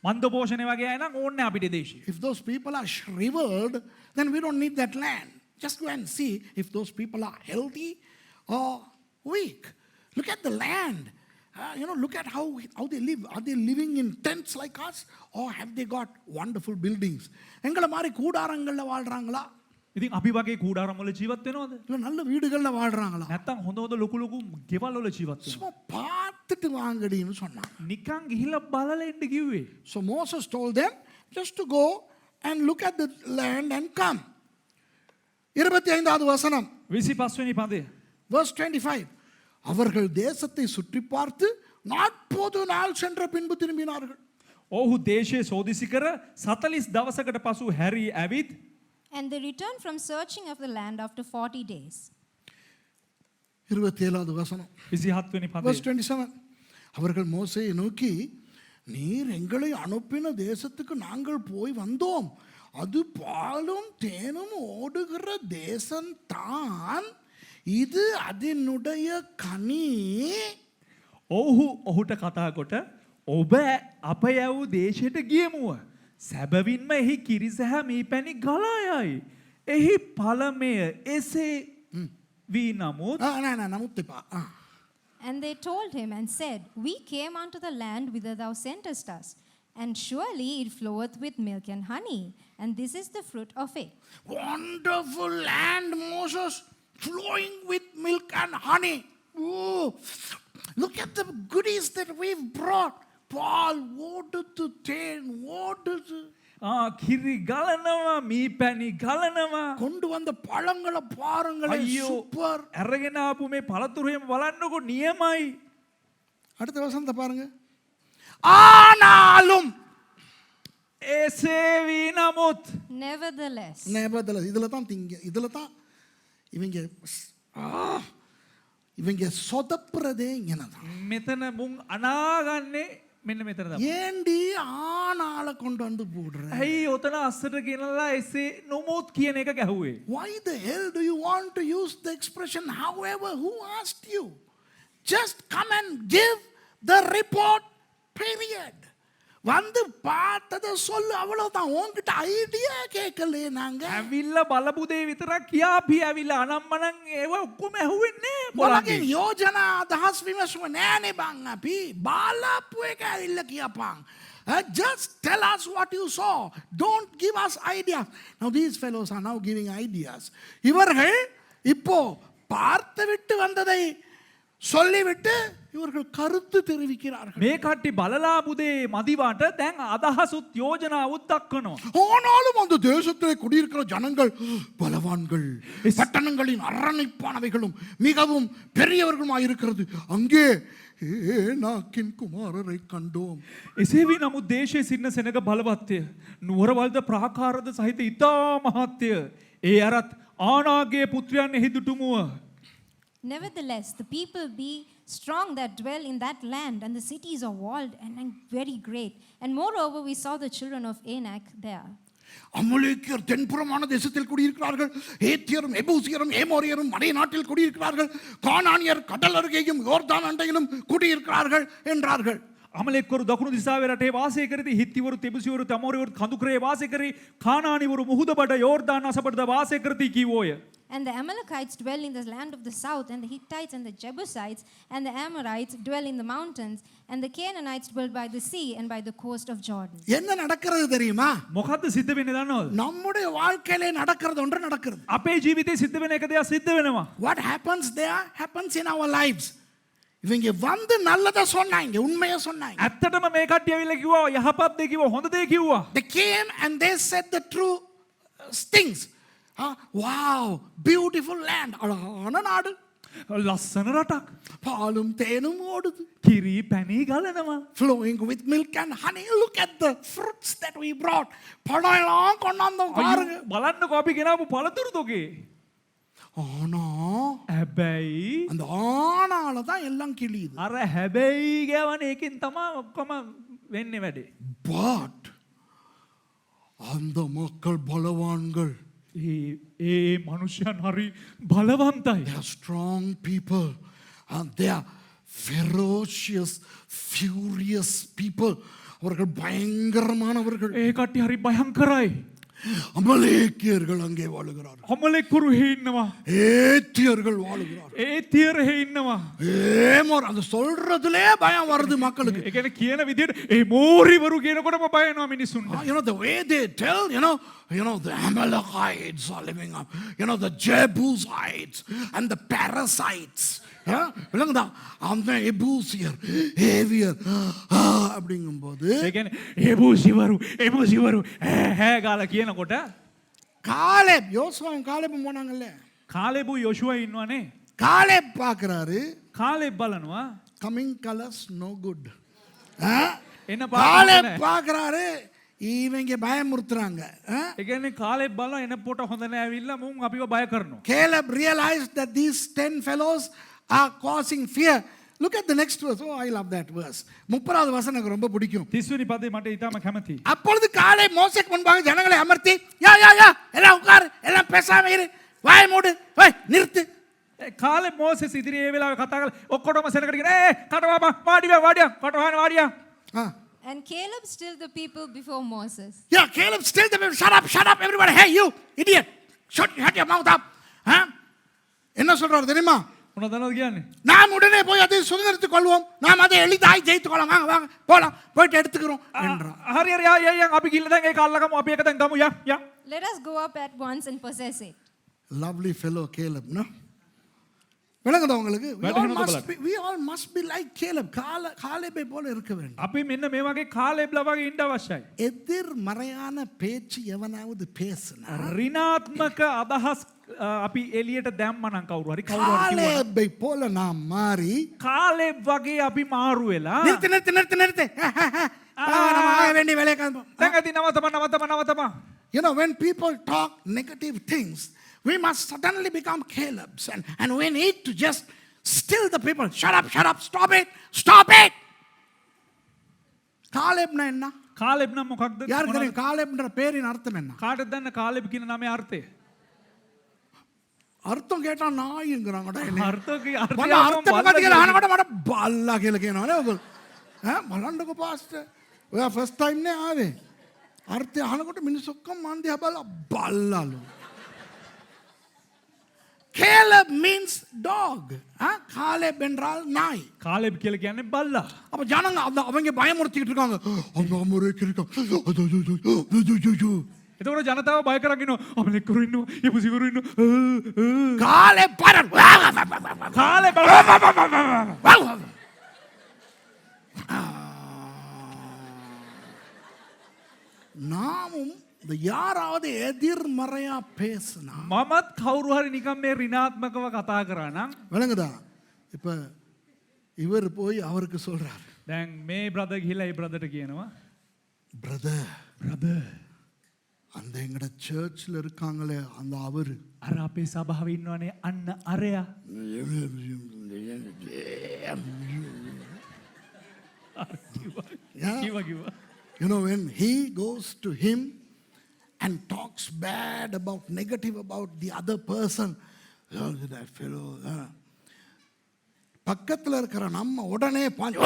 Speaker 2: මන්ද පෝෂණය වගේ අය නම් ඕනේ අපිට දේශේ.
Speaker 1: If those people are shriveled, then we don't need that land. Just go and see if those people are healthy or weak. Look at the land. Look at how they live. Are they living in tents like us or have they got wonderful buildings? எங்களை மாதிரி கூடாரங்கள்ல வாழ்றாங்களா?
Speaker 2: ඉතින් අපි වගේ කූඩාරම් වල ජීවත් වෙනවද?
Speaker 1: இல்ல நல்ல வீடுகள்ல வாழ்றாங்களா?
Speaker 2: නැත්නම් හොඳ හොඳ ලොකු ලොකු ගෙවල් වල ජීවත් වෙනවද?
Speaker 1: சும்மா பார்த்துட்டு வாங்கடின்னு சொன்னான்.
Speaker 2: නිකන් ගිහිල්ලා බලලා එන්න කිව්වේ.
Speaker 1: So Moses told them just to go and look at the land and come. 25வது வசனம்.
Speaker 2: 25 වෙනි පදය.
Speaker 1: Verse 25. அவர்கள் தேசத்தை சுற்றி பார்த்து 40 நாள் சென்ற பின்பு திரும்பினார்கள்.
Speaker 2: ඔහු දේශයේ සෝදිසි කර 40 දවසකට පසු හැරී ඇවිත්
Speaker 3: And they returned from searching of the land after 40 days.
Speaker 1: 27வது வசனம்.
Speaker 2: 27 වෙනි
Speaker 1: Verse
Speaker 2: පදය.
Speaker 1: 27. அவர்கள் மோசேயை நோக்கி நீர் எங்களை அனுப்பின தேசத்துக்கு நாங்கள் போய் வந்தோம். அது பாலும் தேனும் ஓடுகிற தேசம்தான். இது அதனுடைய கனி.
Speaker 2: ඔහු ඔහුට කතා කොට ඔබ අප යවූ දේශයට ගියමුව. සැබවින්ම එහි කිරිසැහ මීපැණි ගලා යයි. එහි ඵලමය එසේ වී නමුත්
Speaker 1: නමුත් එපා.
Speaker 3: And they told him and said, We came unto the land whither thou sentest us, and surely it floweth with milk and honey, and this is the fruit of it.
Speaker 1: Wonderful land, Moses, flowing with milk and honey. Ooh, look at the goodies that we've brought. Paul, ஓடுது தேன் ஓடுது.
Speaker 2: කිරි ගලනවා මීපැණි ගලනවා.
Speaker 1: கொண்டு வந்த பழங்களை பாருங்களேன். Super.
Speaker 2: අරගෙන ආපු මේ පළතුරුම බලන්නකො නියමයි.
Speaker 1: அடுத்த வசனத்தை பாருங்க. ஆனாலும்
Speaker 2: එසේ වී නමුත්
Speaker 3: Nevertheless.
Speaker 1: இதுல தான் இவங்க சொதப்புறதே இங்கதான்.
Speaker 2: මෙතන මුන් අනාගන්නේ මෙන්න මෙතන තමයි.
Speaker 1: ஏண்டி ஆனால கொண்டு வந்து போடுற?
Speaker 2: ඇයි ඔතන අස්සට ගෙනලා එසේ නොමුත් කියන එක ගැහුවේ?
Speaker 1: Why the hell do you want to use the expression however? Who asked you? Just come and give the report, period. வந்து பார்த்தத சொல்லு, அவ்வளவுதான். உன்கிட்ட ஐடியா கேட்கல நாங்க.
Speaker 2: ඇවිල්ලා බලපු දේ විතරක් කියාපි ඇවිල්ලා අනම්මනම් ඒව ඔක්කොම ඇහුවෙන්නේ
Speaker 1: මොලගේ යෝජනා අදහස් විමසුව නෑනේ බං අපි. බාලාපු එක ඇවිල්ලා කියපන්. Just tell us what you saw. Don't give us ideas. Now these fellows are now giving ideas. இவர்கள் இப்போ பார்த்து விட்டு வந்ததை சொல்லிவிட்டு இவர்கள் கருத்து தெரிவிக்கிறார்கள்.
Speaker 2: මේ කට්ටි බලලා පුදේ මදිවාට දැන් අදහසුත් යෝජනාවුත් දක්වනවා.
Speaker 1: ஆனாலும் அந்த தேசத்திலே குடியிருக்கிற ஜனங்கள் பலவான்கள், பட்டணங்களின் அரணிப்பானவைகளும் மிகவும் பெரியவர்களுமாய் இருக்கிறது. அங்கே ஏனாக்கின் குமாரரை கண்டோம்.
Speaker 2: එසේ වී නමුත් දේශයේ සිටින සෙනඟ බලවත්ය. නුවරවල්ද ප්‍රාකාරද සහිත ඉතා මහත්ය. ඒ අරත් ආනාගේ පුත්‍රයන් එහි දුටුමුව.
Speaker 3: Nevertheless, the people be strong that dwell in that land, and the cities are walled and very great. And moreover, we saw the children of Anak there.
Speaker 1: அமலேக்கியர் தென்புறமான தேசத்தில் குடியிருக்கிறார்கள். ஏத்தியரும் எபூசியரும் ஏமோரியரும் மலை நாட்டில் குடியிருக்கிறார்கள். கானானியர் கடல் அருகேயும் யோர்தான் அண்டையிலும் குடியிருக்கிறார்கள் என்றார்கள்.
Speaker 2: අමලෙක්වරු දකුණු දිසාවේ රටේ වාසය කරති. හිත්තිවරු තෙබුසිවරු තමෝරිවරු කඳුකරේ වාසය කරි. කානානිවරු මුහුදබඩ යෝර්දාන් අසබඩද වාසය කරති කීවෝය.
Speaker 3: And the Amalekites dwell in the land of the south, and the Hittites and the Jebusites and the Amorites dwell in the mountains, and the Canaanites dwell by the sea and by the coast of Jordan.
Speaker 1: என்ன நடக்கிறது தெரியுமா?
Speaker 2: මොකද්ද සිද්ධ වෙන්නේ දන්නවද?
Speaker 1: நம்முடைய வாழ்க்கையிலே நடக்கிறது ஒன்று நடக்கிறது.
Speaker 2: අපේ ජීවිතේ සිද්ධ වෙන එක දෙයක් සිද්ධ වෙනවා.
Speaker 1: What happens there happens in our lives. இவங்க வந்து நல்லதா சொன்னாங்க, உண்மையா சொன்னாங்க.
Speaker 2: ඇත්තටම මේ කට්ටිය ඇවිල්ලා කිව්වා යහපත් දේ කිව්වා හොඳ දේ කිව්වා.
Speaker 1: They came and they said the true things. Wow, beautiful land. அழகான நாடு.
Speaker 2: ලස්සන රටක්.
Speaker 1: பாலும் தேனும் ஓடுது.
Speaker 2: කිරි පැණි ගලනවා.
Speaker 1: Flowing with milk and honey. Look at the fruits that we brought. பழம் கொண்டாந்தோம் பாருங்க.
Speaker 2: බලන්නකෝ අපි ගෙනාවු පළතුරුතෝගේ.
Speaker 1: ஆனா
Speaker 2: හැබැයි
Speaker 1: அந்த ஆனால தான் எல்லாம் கிழியுது.
Speaker 2: අර හැබැයි ගෑවනේ ඒකෙන් තමයි ඔක්කොම වෙන්නේ වැඩේ.
Speaker 1: But அந்த மக்கள் பலவான்கள்.
Speaker 2: ඒ මනුෂ්‍යයන් හරි බලවන්තයි.
Speaker 1: They are strong people and they are ferocious, furious people. அவர்கள் பயங்கரமானவர்கள்.
Speaker 2: ඒ කට්ටිය හරි භයංකරයි.
Speaker 1: அமலேக்கியர்கள் அங்கே வாழுகிறார்கள்.
Speaker 2: අමලෙක්වරු හේ ඉන්නවා.
Speaker 1: ஏத்தியர்கள் வாழுகிறார்கள்.
Speaker 2: ඒතියර හේ ඉන්නවා.
Speaker 1: ஏமோர் அந்த சொல்றதுலே பயம் வருது மக்களுக்கு.
Speaker 2: ඒ කියන්නේ කියන විදිහට ඒ මෝරිවරු කියනකොටම බය වෙනවා මිනිස්සුන්ට.
Speaker 1: You know the way they tell, you know the Amalekites are living up. You know the Jebusites and the parasites. விளங்குதா? அந்த எபூசியர் ஏவியர் அப்படிங்கும்போது
Speaker 2: ඒ කියන්නේ එබූසිවරු හැ ගාලා කියනකොට
Speaker 1: காலேப் யோசுவாவும் காலேபும் போனாங்கல்ல.
Speaker 2: කාලෙබු යොෂුවා ඉන්නවනේ.
Speaker 1: காலேப் பார்க்கறாரு.
Speaker 2: කාලෙබ් බලනවා.
Speaker 1: coming colors no good.
Speaker 2: එන්න
Speaker 1: காலேப்
Speaker 2: පාට
Speaker 1: பார்க்கறாரு. இவங்க பயமுறுத்துறாங்க.
Speaker 2: ඒ කියන්නේ කාලෙබ් බලනවා එන පොට හොඳ නෑ ඇවිල්ලා මුන් අපිව බය කරනවා.
Speaker 1: Caleb realized that these 10 fellows are causing fear. Look at the next verse. Oh, I love that verse. 30வது வசனம் எனக்கு ரொம்ப பிடிக்கும்.
Speaker 2: 30 වෙනි පදේ මට ඊටම කැමතියි.
Speaker 1: அப்பொழுது காலேப் மோசேக்கு முன்பாக ஜனங்களை அமர்த்தி யா எல்லாம் உட்காரு, எல்லாம் பேசாம இரு, வாய் மூடு, நிறுத்து.
Speaker 2: කාලෙබ් මෝසෙස් ඉදිරියේ ඒ වෙලාවේ කතා කරලා ඔක්කොටම සෙනගට කියන කටවාපා වාඩියා.
Speaker 3: And Caleb stilled the people before Moses.
Speaker 1: Yeah, Caleb stilled them. Shut up, everybody. Hey, you idiot. Shut your mouth up. என்ன சொல்றாரு தெரியுமா?
Speaker 2: මොනවද දන්නවද කියන්නේ?
Speaker 1: நாம் உடனே போய் அதை சுதந்திரத்துக் கொள்வோம், நாம் அதை எளிதாய் ஜெயித்துக் கொள்ளலாம், வாங்க போலாம், போயிட்டு எடுத்துக்கிறோம் என்றார்.
Speaker 2: හරි යන් අපි ගිහලා දැන් ඒක අල්ලගමු අපි එක දැන් ගමු යා.
Speaker 3: Let us go up at once and possess it.
Speaker 1: Lovely fellow Caleb, no? விளங்குதா உங்களுக்கு? We all must be like Caleb. காலேபை போல இருக்க வேண்டும்.
Speaker 2: අපි මෙන්න මේ වගේ කාලෙබ්ලා වගේ ඉන්න අවශ්‍යයි.
Speaker 1: எதிர்மறையான பேச்சு எவனாவது பேசினா
Speaker 2: ඍණාත්මක අදහස් අපි එළියට දැම්ම නම් කවුරු හරි කිව්වා.
Speaker 1: காலேபை போல நாம் மாறி
Speaker 2: කාලෙබ් වගේ අපි මාරු වෙලා
Speaker 1: நிறுத்து நம்ம ஆக வேண்டிய வேலையை காண்போம்.
Speaker 2: දැන් ඇති නවතම.
Speaker 1: You know, when people talk negative things, we must suddenly become Calebs, and we need to just still the people. Shut up, stop it. காலேப்னா என்ன?
Speaker 2: කාලෙබ් නම් මොකක්ද?
Speaker 1: யாருக்கு தெரியும் காலேப்ன்ற பேரின் அர்த்தம் என்ன?
Speaker 2: කාටද දන්න කාලෙබ් කියන නමේ අර්ථය?
Speaker 1: அர்த்தம் கேட்டா நாய்ங்கறாங்கடா என்ன?
Speaker 2: අර්ථකේ
Speaker 1: මම අර්ථ මොකද කියලා අහනකොට මට බල්ලා කියලා කියනවනේ ඔයගොල්ලෝ. බලන්නකෝ පාස්ටර්. ඔයා ෆස්ට් ටයිම් නේ ආවේ. අර්ථය අහනකොට මිනිස්සු ඔක්කොම මන් දිහා බලලා බල්ලාලු. Caleb means dog. Caleb என்றால் நாய்.
Speaker 2: කාලෙබ් කියලා කියන්නේ බල්ලා.
Speaker 1: அப்ப ஜனங்க அவங்க பயமுறுத்திட்டு இருக்காங்க. அவங்க அமரேக்கு இருக்காங்க.
Speaker 2: එතකොට ජනතාව බය කරගෙන ඉන්නවා. අමලෙක්වරු ඉන්නවා. යබුසිවරු ඉන්නවා.
Speaker 1: Caleb பரன்.
Speaker 2: කාලෙබ්
Speaker 1: நாமும் இந்த யாராவது எதிர்மறையா பேசினா
Speaker 2: මමත් කවුරු හරි නිකන් මේ ඍණාත්මකව කතා කරා නම්
Speaker 1: விளங்குதா? இப்ப இவர் போய் அவருக்கு சொல்றாரு,
Speaker 2: දැන් මේ බ්‍රදර් ගිහිලා ඒ බ්‍රදර්ට කියනවා
Speaker 1: பிரதர்
Speaker 2: බ්‍රදර්
Speaker 1: அந்த எங்கட சர்ச்சில் இருக்காங்களே அந்த அவரு
Speaker 2: අර අපේ සභාවේ ඉන්නවනේ අන්න අරයා.
Speaker 1: Yeah.
Speaker 2: කිව්වා.
Speaker 1: You know, when he goes to him and talks bad about, negative about the other person, oh, that fellow, பக்கத்தில் இருக்கிற நம்ம உடனே பாஞ்சு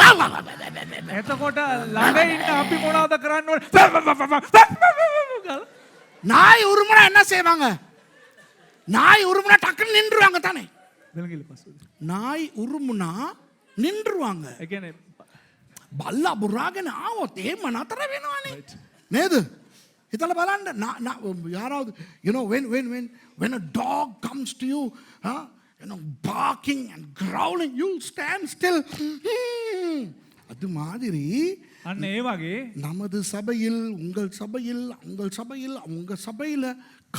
Speaker 2: එතකොට ළඟ ඉන්න අපි මොනවද කරන්න ඕනේ?
Speaker 1: நாய் உருமுனா என்ன செய்வாங்க? நாய் உருமுனா டக்குன்னு நின்றுவாங்க தானே.
Speaker 2: දෙලගිල පස්සුද.
Speaker 1: நாய் உருமுனா நின்றுவாங்க.
Speaker 2: ඒ කියන්නේ
Speaker 1: බල්ලා බුරාගෙන ආවොත් එහෙම නතර වෙනවනේ. නේද? හිතලා බලන්න யாராவது you know when a dog comes to you, you know, barking and growling, you stand still. அது மாதிரி
Speaker 2: අන්න ඒ වගේ
Speaker 1: நமது சபையில் உங்கள் சபையில் உங்கள் சபையில் உங்க சபையில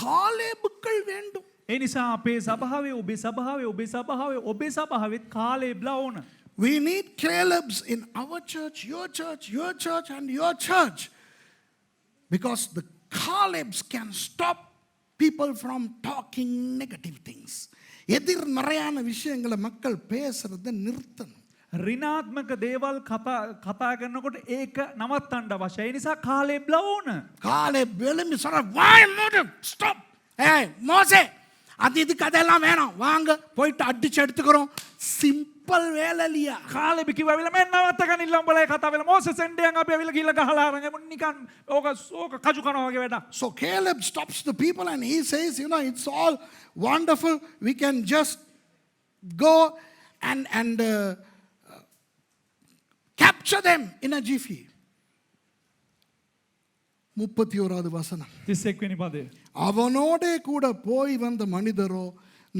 Speaker 1: காலேபுக்கள் வேண்டும்.
Speaker 2: ඒ නිසා අපේ සභාවේ ඔබේ සභාවේ ඔබේ සභාවේ ඔබේ සභාවෙත් කාලේබ්ලා ඕන.
Speaker 1: We need Calebs in our church, your church and your church. Because the Calebs can stop people from talking negative things. எதிர்மறையான விஷயங்களை மக்கள் பேசுறதை நிறுத்தணும்.
Speaker 2: ඍණාත්මක දේවල් කතා කරනකොට ඒක නවත්තන්න අවශ්‍යයි. ඒ නිසා කාලේබ්ලා ඕන.
Speaker 1: Caleb வெளிமி சொல்ற why move stop. Hey மோசே அது இதுக்கு அதெல்லாம் வேணாம் வாங்க போயிட்டு அடிச்சு எடுத்துக்கிறோம். சிம்பிள் வேலை இல்லையா?
Speaker 2: කාලෙබි කිව්වා විල මෙන්න නවත්ත ගනින්න උඹලා ඒ කතාව වෙලා මොසස් එන්ඩියන් අපි අවිල ගිහලා ගහලා අරන් නිකන් ඕක කජු කනවා වගේ වැඩක්.
Speaker 1: So Caleb stops the people and he says, you know, it's all wonderful. We can just go and capture them in a jiffy. 31வது வசனம்.
Speaker 2: 31 වෙනි පදය.
Speaker 1: அவனோடே கூட போய் வந்த மனிதரோ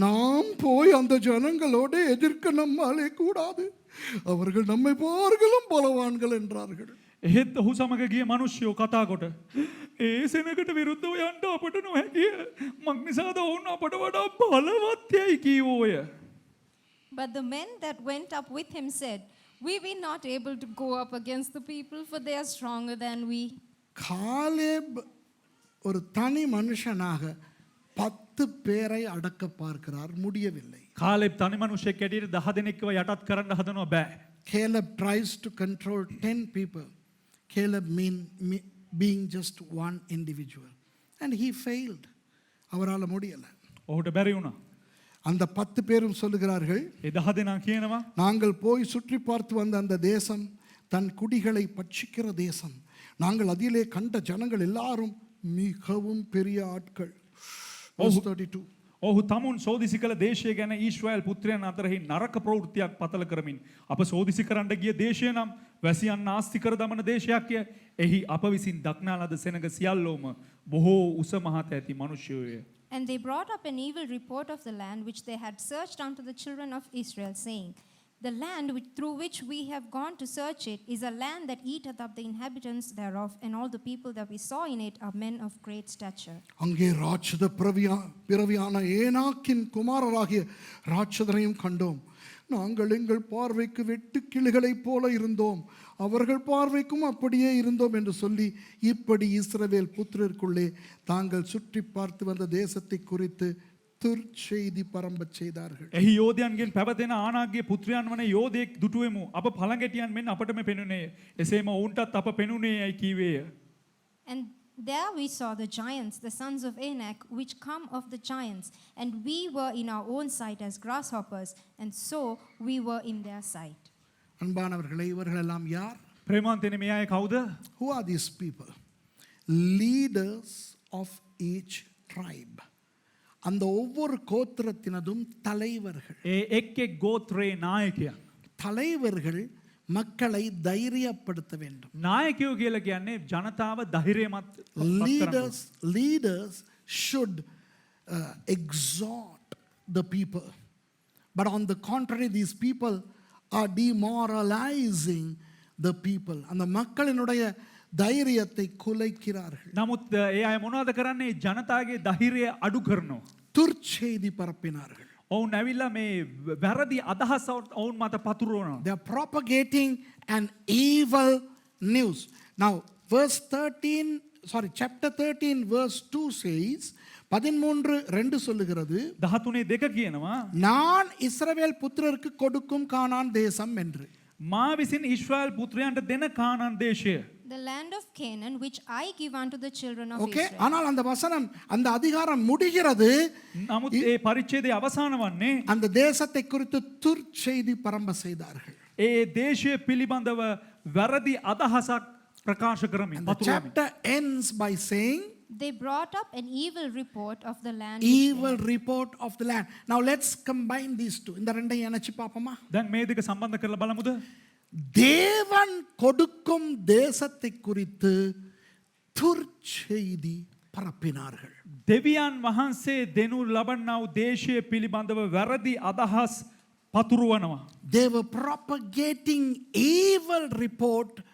Speaker 1: நாம் போய் அந்த ஜனங்களோட எதிர்க்க நம்மாலே கூடாது, அவர்கள் நம்மை பார்க்கலும் பலவான்கள் என்றார்கள்.
Speaker 2: එහෙත් ඔහු සමග ගිය මිනිස්සුયો කතා කොට ඒ සෙනඟට විරුද්ධව යන්න අපට නොහැකිය. මක් නිසාද ඔවුන් අපට වඩා බලවත් යයි කීවෝය.
Speaker 3: But the men that went up with him said, we were not able to go up against the people, for they are stronger than we.
Speaker 1: Caleb ஒரு தனி மனுஷனாக 10 பேரை அடக்க பார்க்கிறார், முடியவில்லை.
Speaker 2: කාලෙබ් තනි මිනිහෙක් ඇටියට 10 දෙනෙක්ව යටත් කරන්න හදනවා බෑ.
Speaker 1: Caleb tries to control 10 people. Caleb being just one individual. And he failed. அவரால் முடியல.
Speaker 2: ඔහුට බැරි වුණා.
Speaker 1: அந்த 10 பேரும் சொல்லுகிறார்கள்,
Speaker 2: ඒ 10 දෙනා කියනවා
Speaker 1: நாங்கள் போய் சுற்றி பார்த்து வந்த அந்த தேசம் தன் குடிகளை பட்சிக்கிற தேசம். நாங்கள் அதிலே கண்ட ஜனங்கள் எல்லாரும் மிகவும் பெரிய ஆட்கள். Verse 32.
Speaker 2: ඔහු තමුන් සෝදිසි කළ දේශය ගැන ඊශ්‍රායල් පුත්‍රයන් අතරෙහි නරක ප්‍රවෘත්තියක් පතල කරමින් අප සෝදිසි කරන්න ගිය දේශය නම් වැසියන් නාස්ති කර දමන දේශයක්ය. එහි අප විසින් දක්නා ලද සෙනඟ සියල්ලෝම බොහෝ උස මහත ඇති මනුෂ්‍යයෝය.
Speaker 3: And they brought up an evil report of the land which they had searched unto the children of Israel, saying, the land through which we have gone to search it is a land that eateth up the inhabitants thereof, and all the people that we saw in it are men of great stature.
Speaker 1: அங்கே ராட்சத பிறவியான ஏனாக்கின் குமாரராகிய ராட்சதரையும் கண்டோம். நாங்கள் எங்கள் பார்வைக்கு வெட்டு கிளிகளைப் போல இருந்தோம், அவர்கள் பார்வைக்கும் அப்படியே இருந்தோம் என்று சொல்லி இப்படி இஸ்ரவேல் புத்திரருக்குள்ளே தாங்கள் சுற்றி பார்த்து வந்த தேசத்தை குறித்து துர்ச்செய்தி பரம்பச் செய்தார்கள்.
Speaker 2: එහි යෝධයන්ගෙන් පැවතෙන ආනාගේ පුත්‍රයන් වන යෝධයෙක් දුටුවෙමු. අප පළඟැටියන් මෙන් අපටම පෙනුනේ. එසේම ඔවුන්ටත් අප පෙනුනේ යයි කීවේය.
Speaker 3: And there we saw the giants, the sons of Anak, which come of the giants, and we were in our own sight as grasshoppers, and so we were in their sight.
Speaker 1: அன்பானவர்களே, இவர்கள் எல்லாம் யார்?
Speaker 2: ප්‍රේමාන්තනේ මේ අය කවුද?
Speaker 1: Who are these people? Leaders of each tribe. அந்த ஒவ்வொரு கோத்திரத்தினதும் தலைவர்கள்.
Speaker 2: ඒ එක් එක් ගෝත්‍රයේ නායකයන්.
Speaker 1: தலைவர்கள் மக்களை தைரியப்படுத்த வேண்டும்.
Speaker 2: නායකයෝ කියලා කියන්නේ ජනතාව ධෛර්යමත්
Speaker 1: leaders should exhort the people, but on the contrary these people are demoralizing the people. அந்த மக்களினுடைய தைரியத்தை குலைக்கிறார்கள்.
Speaker 2: නමුත් ඒ අය මොනවද කරන්නේ? ජනතාවගේ ධෛර්යය අඩු කරනවා.
Speaker 1: துர்ச்செய்தி பரப்பினார்கள்.
Speaker 2: ඔවුන් ඇවිල්ලා මේ වැරදි අදහස් ඔවුන් මත පතුරවනවා.
Speaker 1: They are propagating an evil news. Now verse 13, sorry, chapter 13, verse 2 says, 13:2 சொல்லுகிறது,
Speaker 2: 13:2 කියනවා
Speaker 1: நான் இஸ்ரவேல் புத்திரருக்கு கொடுக்கும் கானான் தேசம் என்று.
Speaker 2: මා විසින් ඊශ්‍රායල් පුත්‍රයන්ට දෙන කානාන් දේශය.
Speaker 3: The land of Canaan, which I give unto the children of
Speaker 1: okay,
Speaker 3: Israel.
Speaker 1: ஆனால் அந்த வசனம், அந்த அதிகாரம் முடிகிறது,
Speaker 2: නමුත් ඒ පරිච්ඡේදයේ අවසාන වන්නේ
Speaker 1: அந்த தேசத்தை குறித்து துர்ச்செய்தி பரம்ப செய்தார்கள்.
Speaker 2: ඒ දේශය පිළිබඳව වැරදි අදහසක් ප්‍රකාශ කරමින්
Speaker 1: The
Speaker 2: පතුරවමින්.
Speaker 1: chapter ends by saying,
Speaker 3: They brought up an evil report of the land.
Speaker 1: evil report of the land. Now let's combine these two. இந்த ரெண்டையும் இணைச்சு பாப்போமா?
Speaker 2: දැන් මේ දෙක සම්බන්ධ කරලා බලමුද?
Speaker 1: தேவன் கொடுக்கும் தேசத்தை குறித்து துர்ச்செய்தி பரப்பினார்கள்.
Speaker 2: දෙවියන් වහන්සේ දෙනු ලබන්නා වූ දේශය පිළිබඳව වැරදි අදහස් පතුරවනවා.
Speaker 1: They were propagating evil report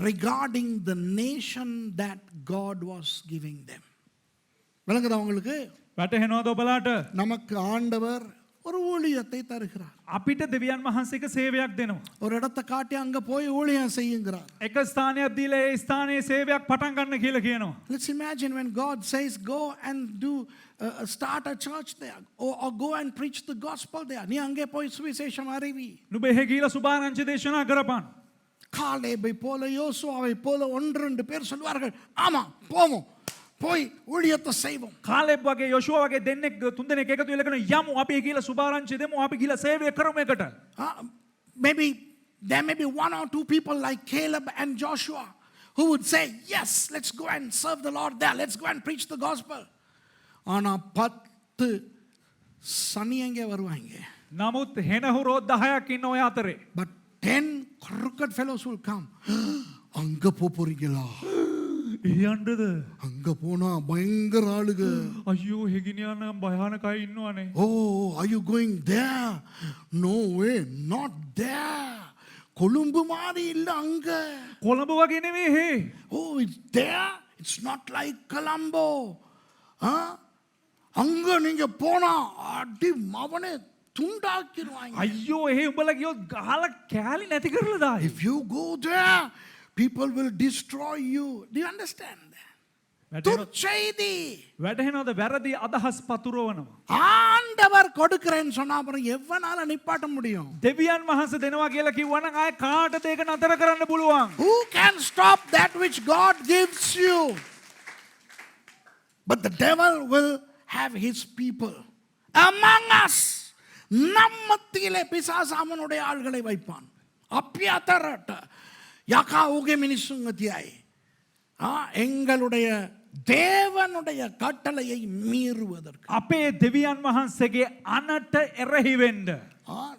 Speaker 1: regarding the nation that God was giving them. விளங்குதா உங்களுக்கு?
Speaker 2: වැටහෙනවද ඔබලාට?
Speaker 1: நமக்கு ஆண்டவர் ஒரு ஊழியத்தை தருகிறார்.
Speaker 2: අපිට දෙවියන් වහන්සේක සේවයක් දෙනවා.
Speaker 1: ஒரு இடத்தை காட்டி அங்க போய் ஊழியம் செய்யுங்கிறார்.
Speaker 2: එක ස්ථානයක් දීලා ඒ ස්ථානයේ සේවයක් පටන් ගන්න කියලා කියනවා.
Speaker 1: Let's imagine when God says go and do start a church there, or go and preach the gospel there. நீ அங்கே போய் சுவிசேஷம் அறிவி.
Speaker 2: නුඹ එහෙ ගිහලා සුභාරංචි දේශනා කරපන්.
Speaker 1: காலேபை போல யோசுவாவை போல 1-2 பேர் சொல்வார்கள், ஆமா போவோம், போய் ஊழியத்தை செய்வோம்.
Speaker 2: කාලෙබ් වගේ යොෂුවා වගේ දෙන්නෙක් තුන්දෙනෙක් එකතු වෙලා කරන යමු අපි ගිහලා සුභාරංචි දෙමු අපි ගිහලා සේවය කරමු එකට.
Speaker 1: Maybe there may be 1 or 2 people like Caleb and Joshua who would say, yes, let's go and serve the Lord there, let's go and preach the gospel. ஆனா 10 சனியங்க வருவாங்க.
Speaker 2: නමුත් හෙනහුරෝ 10ක් ඉන්න ඔය අතරේ.
Speaker 1: But 10 crooked fellows will come. அங்க போறீங்களா?
Speaker 2: යන්නද?
Speaker 1: அங்க போனா பயங்கர ஆளுங்க.
Speaker 2: අයියෝ හෙගිනියන භයානකයි ඉන්නවනේ.
Speaker 1: Oh, are you going there? No way, not there. Colombo மாதிரி இல்ல அங்க.
Speaker 2: කොළඹ වගේ නෙමෙයි හේ.
Speaker 1: Oh, it's there. It's not like Colombo. அங்க நீங்க போனா அடி மவனே துண்டாக்கிடுவாங்க.
Speaker 2: අයියෝ එහෙ උඹලා ගියොත් ගහලා කෑලි නැති කරලා දායි.
Speaker 1: If you go there, people will destroy you. Do you understand that? துர்ச்செய்தி.
Speaker 2: වැටහෙනවද වැරදි අදහස් පතුරවනවා.
Speaker 1: ஆண்டவர் கொடுக்கிறேன்னு சொன்னா அப்புறம் எவனால நிப்பாட்ட முடியும்?
Speaker 2: දෙවියන් වහන්සේ දෙනවා කියලා කිව්වනම් ආයේ කාටද ඒක නතර කරන්න පුළුවන්?
Speaker 1: Who can stop that which God gives you? But the devil will have his people among us. நம்மத்திலே பிசாசு அவனுடைய ஆள்களை வைப்பான். அப்பியாத்தரட்ட யாக்கா ஊகே மினிசுங்கத்தியாய் எங்களுடைய தேவனுடைய கட்டளையை மீறுவதற்கு,
Speaker 2: අපේ දෙවියන් වහන්සේගේ අනට එරෙහි වෙන්න,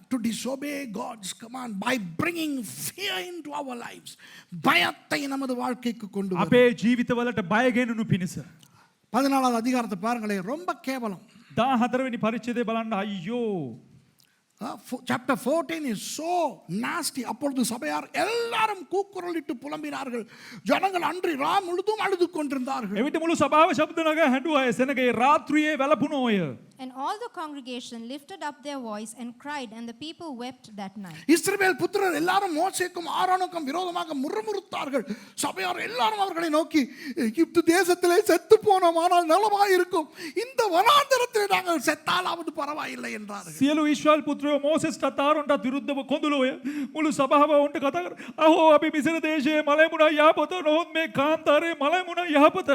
Speaker 1: to disobey God's command by bringing fear into our lives, பயத்தை நமது வாழ்க்கைக்கு கொண்டு வரும்.
Speaker 2: අපේ ජීවිතවලට බය ගෙනුණු පිණිස.
Speaker 1: 14வது அதிகாரத்தை பாருங்களேன், ரொம்ப கேவலம்.
Speaker 2: 14 වෙනි පරිච්ඡේදය බලන්න. අයියෝ
Speaker 1: Chapter 14 is so nasty. அப்பொழுது சபையார் எல்லாரும் கூக்குரலிட்டு புலம்பினார்கள். ஜனங்கள் அன்று ரா முழுதும் அழுது கொண்டிருந்தார்கள்.
Speaker 2: එවිට මුළු සභාව ශබ්ද නගා හැඬුවා. සෙනගේ රාත්‍රියේ වැළපුණෝය.
Speaker 3: And all the congregation lifted up their voice and cried, and the people wept that night.
Speaker 1: இஸ்ரவேல் புத்திரர் எல்லாரும் மோசேக்கும் ஆரோனுக்கும் விரோதமாக முறுமுறுத்தார்கள். சபையார் எல்லாரும் அவர்களை நோக்கி, எகிப்து தேசத்திலே செத்து போனோம், ஆனால் நலமாய் இருக்கும், இந்த வனாந்தரத்திலே நாங்கள் செத்தாலாவது பரவாயில்லை என்றார்கள்.
Speaker 2: සියලු ඊශ්‍රායල් පුත්‍රයෝ මෝසෙස්ට තාරුන්ට විරුද්ධව කොඳුලෝය. මුළු සභාව උන්ට කතා කර, අහෝ අපි මිසර දේශයේ මලමුණා යහපත නොහොත් මේ කාන්තාරයේ මලමුණා යහපත.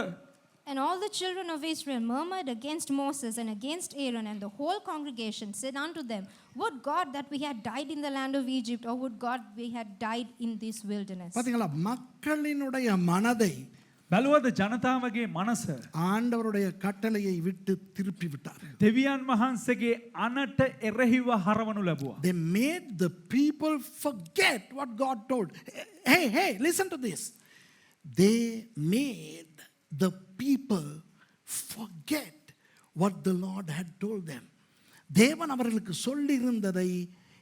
Speaker 3: And all the children of Israel murmured against Moses and against Aaron, and the whole congregation said unto them, would God that we had died in the land of Egypt, or would God we had died in this wilderness.
Speaker 1: பாத்தீங்களா, மக்களினுடைய மனதை
Speaker 2: බැලුවද ජනතාවගේ මනස
Speaker 1: ஆண்டவருடைய கட்டளையை விட்டு திருப்பி விட்டார்கள்.
Speaker 2: දෙවියන් වහන්සේගේ අනට එරෙහිව හරවනු ලැබුවා.
Speaker 1: They made the people forget what God told. Hey, listen to this. They made the people forget what the Lord had told them. தேவன் அவர்களுக்கு சொல்லியிருந்ததை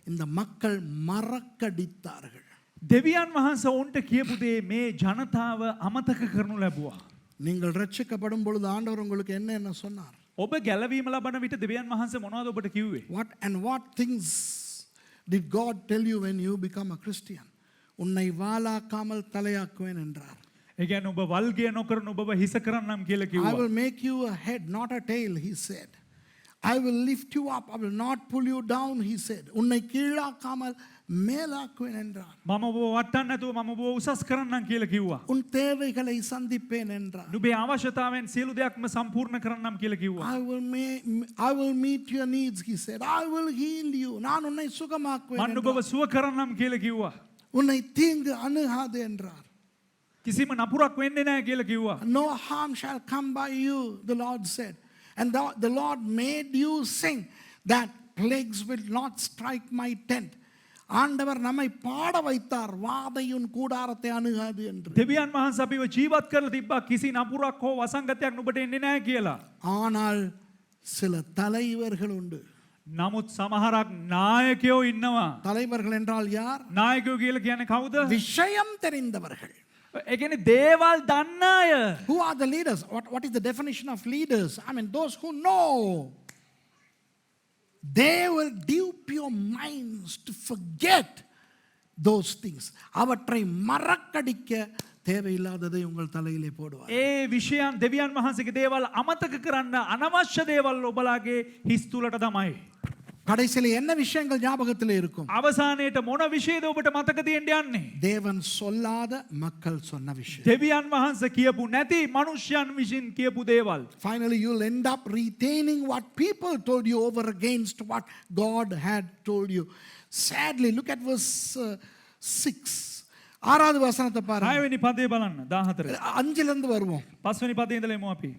Speaker 1: இந்த மக்கள் மறக்கடித்தார்கள்.
Speaker 2: දෙවියන් වහන්සේ උන්ට කියපු දේ මේ ජනතාව අමතක කරනු ලැබුවා.
Speaker 1: நீங்கள் ரட்சிக்கப்படும் பொழுது ஆண்டவர் உங்களுக்கு என்ன சொன்னார்?
Speaker 2: ඔබ ගැලවීම ලබන විට දෙවියන් වහන්සේ මොනවද ඔබට කිව්වේ?
Speaker 1: What things did God tell you when you become a Christian? உன்னை வாளாக்காமல் தலையாக்குவேன் என்றார்.
Speaker 2: ඒ කියන්නේ ඔබ වල්ගය නොකරන ඔබව හිස කරන්නම් කියලා
Speaker 1: I
Speaker 2: කිව්වා.
Speaker 1: will make you a head, not a tail, he said. I will lift you up, I will not pull you down, he said. உன்னை கீழாக்காமல் மேலாக்குவேன் என்றார்.
Speaker 2: මම ඔබව වටන්න නැතුව මම ඔබව උසස් කරන්නම් කියලා කිව්වා.
Speaker 1: உன் தேவைகளை சந்திப்பேன் என்றார்.
Speaker 2: නුඹේ අවශ්‍යතාවයන් සියලු දෙයක්ම සම්පූර්ණ කරන්නම් කියලා කිව්වා.
Speaker 1: I will meet your needs, he said. I will heal you. நான் உன்னை சுகமாக்குவேன்
Speaker 2: මම ඔබව
Speaker 1: என்றார்.
Speaker 2: සුව කරන්නම් කියලා කිව්වා.
Speaker 1: உன்னை தீங்கு அணுகாது என்றார்.
Speaker 2: කිසිම නපුරක් වෙන්නේ නැහැ කියලා කිව්වා.
Speaker 1: No harm shall come by you, the Lord said. And the Lord made you sing that plagues will not strike my tent. ஆண்டவர் நம்மை பாட வைத்தார் வாதையின் கூடாரத்தை அணுகாது என்று.
Speaker 2: දෙවියන් වහන්සේ අපිව ජීවත් කරලා තිබ්බා කිසි නපුරක් හෝ වසංගතයක් නුඹට එන්නේ නැහැ කියලා.
Speaker 1: ஆனால் சில தலைவர்கள் உண்டு.
Speaker 2: නමුත් සමහරක් නායකයෝ ඉන්නවා.
Speaker 1: தலைவர்கள் என்றால் யார்?
Speaker 2: නායකයෝ කියලා කියන්නේ කවුද?
Speaker 1: விஷயம் தெரிந்தவர்கள்.
Speaker 2: ඒ කියන්නේ දේවල් දන්න අය.
Speaker 1: Who are the leaders? What is the definition of leaders? I mean, those who know. They will dupe your minds to forget those things. அவற்றை மறக்கடிக்க தேவையில்லாததை உங்கள் தலையிலே போடுவார்.
Speaker 2: ඒ විෂයන් දෙවියන් වහන්සේගේ දේවල් අමතක කරන්න අනවශ්‍ය දේවල් ඔබලාගේ හිස් තුලට තමයි.
Speaker 1: கடைசியில் என்ன விஷயங்கள் ஞாபகத்தில் இருக்கும்?
Speaker 2: අවසානයේට මොන විෂයද ඔබට මතක තියෙන්න යන්නේ?
Speaker 1: தேவன் சொல்லாத மக்கள் சொன்ன விஷயம்.
Speaker 2: දෙවියන් වහන්සේ කියපු නැති මනුෂ්‍යයන් විසින් කියපු දේවල්.
Speaker 1: Finally you'll end up retaining what people told you over against what God had told you. Sadly, look at verse 6. ஆறாவது வசனத்தை பாருங்க.
Speaker 2: 6 වෙනි පදේ බලන්න 14.
Speaker 1: 5ல இருந்து வருவோம்.
Speaker 2: 5 වෙනි පදේ ඉඳලා එමු අපි.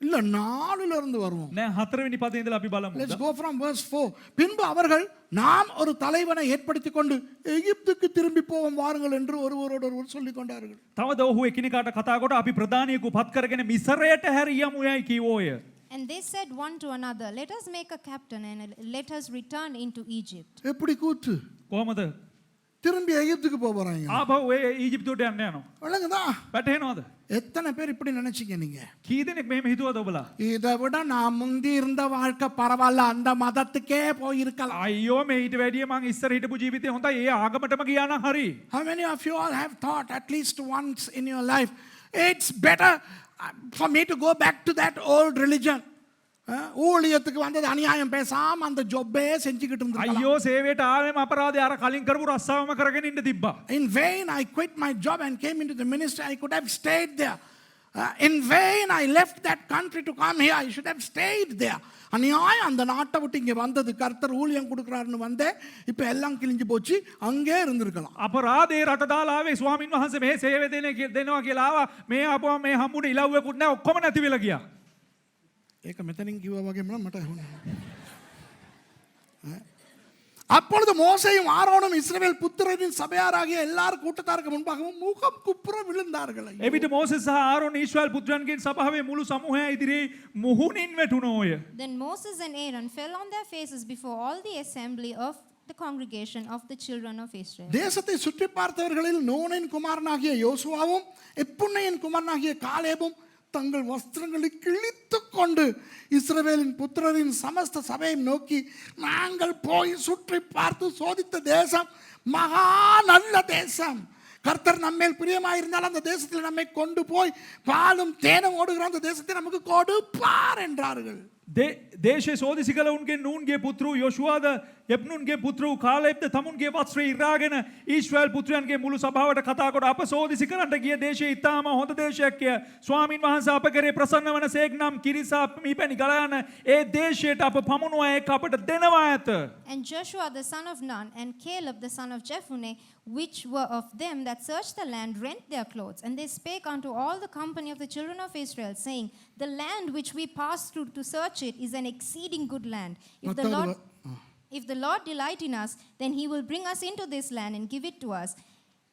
Speaker 1: இல்ல 4ல இருந்து வருவோம்.
Speaker 2: නෑ 4 වෙනි පදේ ඉඳලා අපි බලමු.
Speaker 1: Let's go from verse 4. பின்பு அவர்கள் நாம் ஒரு தலைவனை ஏற்படுத்திக் கொண்டு எகிப்துக்கு திரும்பி போவோம் வாருங்கள் என்று ஒருவரோடொருவர் சொல்லிக் கொண்டார்கள்.
Speaker 2: තවද ඔහු එකිනෙකාට කතා කොට අපි ප්‍රධානියෙකු පත් කරගෙන මිසරයට හැරියමු යයි කිව්වෝය.
Speaker 3: And they said one to another, let us make a captain and let us return into Egypt.
Speaker 1: எப்படி கூத்து?
Speaker 2: කොහමද?
Speaker 1: திரும்பி எகிப்துக்கு போறாங்க.
Speaker 2: ආපහු ඒ ඊජිප්තුවට යන්න යනවා.
Speaker 1: விளங்குதா?
Speaker 2: වැටහෙනවද?
Speaker 1: எத்தனை பேர் இப்படி நினைச்சீங்க நீங்க?
Speaker 2: කී දෙනෙක් මෙහෙම හිතුවද ඔබලා?
Speaker 1: இதை விட நான் முந்தி இருந்த வாழ்க்கை பரவாயில்ல, அந்த மதத்துக்கே போயிருக்கலாம்.
Speaker 2: අයියෝ මේ ඊට වැඩිය මං ඉස්සර හිටපු ජීවිතේ හොඳයි. ඒ ආගමටම ගියා නම් හරි.
Speaker 1: How many of you all have thought at least once in your life, it's better for me to go back to that old religion? ஊழியத்துக்கு வந்தது அநியாயம் பேசாம அந்த ஜொப்பே செஞ்சுக்கிட்டு இருந்திருக்கலாம்.
Speaker 2: අයියෝ සේවයට ආවෙම අපරාධය අර කලින් කරපු රස්සාවම කරගෙන ඉන්න තිබ්බා.
Speaker 1: In vain I quit my job and came into the ministry. I could have stayed there. In vain I left that country to come here. I should have stayed there. அநியாயம் அந்த நாட்டை விட்டு இங்கே வந்தது, கர்த்தர் ஊழியம் கொடுக்குறாருன்னு வந்தேன், இப்போ எல்லாம் கிழிஞ்சு போச்சு, அங்கே இருந்திருக்கலாம்.
Speaker 2: අපරාධේ රට දාලා ආවේ ස්වාමින් වහන්සේ මේ සේවය දෙනවා කියලා ආවා. මේ ආපුවා මේ හම්බුනේ ඉලව්වෙකුත් නැහැ, ඔක්කොම නැති වෙලා ගියා.
Speaker 1: ඒක මෙතනින් කිව්වා වගේම මට ඇහුණා. அப்பொழுது மோசேயும் ஆரோனும் இஸ்ரவேல் புத்திரரின் சபையாராகிய எல்லார் கூட்டத்தாருக்கு முன்பாகவும் முகம் குப்புற விழுந்தார்கள்.
Speaker 2: එවිට මෝසෙස් සහ ආරෝන් ඊශ්‍රායල් පුත්‍රයන්ගෙන් සභාවේ මුළු සමූහය ඉදිරියේ මුහුණින් වැටුණෝය.
Speaker 3: Then Moses and Aaron fell on their faces before all the assembly of the congregation of the children of Israel.
Speaker 1: தேசத்தை சுற்றி பார்த்தவர்களில் நூனின் குமாரனாகிய யோசுவாவும் எப்புன்னையின் குமாரனாகிய காலேபும் தங்கள் வஸ்திரங்களை கிழித்துக் கொண்டு இஸ்ரவேலின் புத்திரரின் சமஸ்த சபையை நோக்கி, நாங்கள் போய் சுற்றி பார்த்து சோதித்த தேசம் மகா நல்ல தேசம், கர்த்தர் நம்மேல் பிரியமாயிருந்தால் அந்த தேசத்தில் நம்மை கொண்டு போய் பாலும் தேனும் ஓடுகிற அந்த தேசத்தை நமக்கு கொடுப்பார் என்றார்கள்.
Speaker 2: දේශයේ සෝදිසි කළ උන්ගේ නූන්ගේ පුත්‍රු යොෂුවාද එප්නුන්ගේ පුත්‍රු කාලෙබ්ද තමුන්ගේ වස්ත්‍රය ඉරාගෙන ඊශ්‍රායල් පුත්‍රයන්ගේ මුළු සභාවට කතා කොට අප සෝදිසි කරන්නට ගිය දේශය ඉතාම හොඳ දේශයක්ය. ස්වාමින් වහන්සේ අප කරේ ප්‍රසන්න වන සේක් නම් කිරිසා මීපැණි ගලා යන ඒ දේශයට අප පමුණුවා ඒක අපට දෙනවා ඇත.
Speaker 3: And Joshua the son of Nun and Caleb the son of Jephunneh, which were of them that searched the land, rent their clothes, and they spake unto all the company of the children of Israel, saying, the land which we passed through to search it is an exceeding good land. If the Lord delight in us, then he will bring us into this land and give it to us.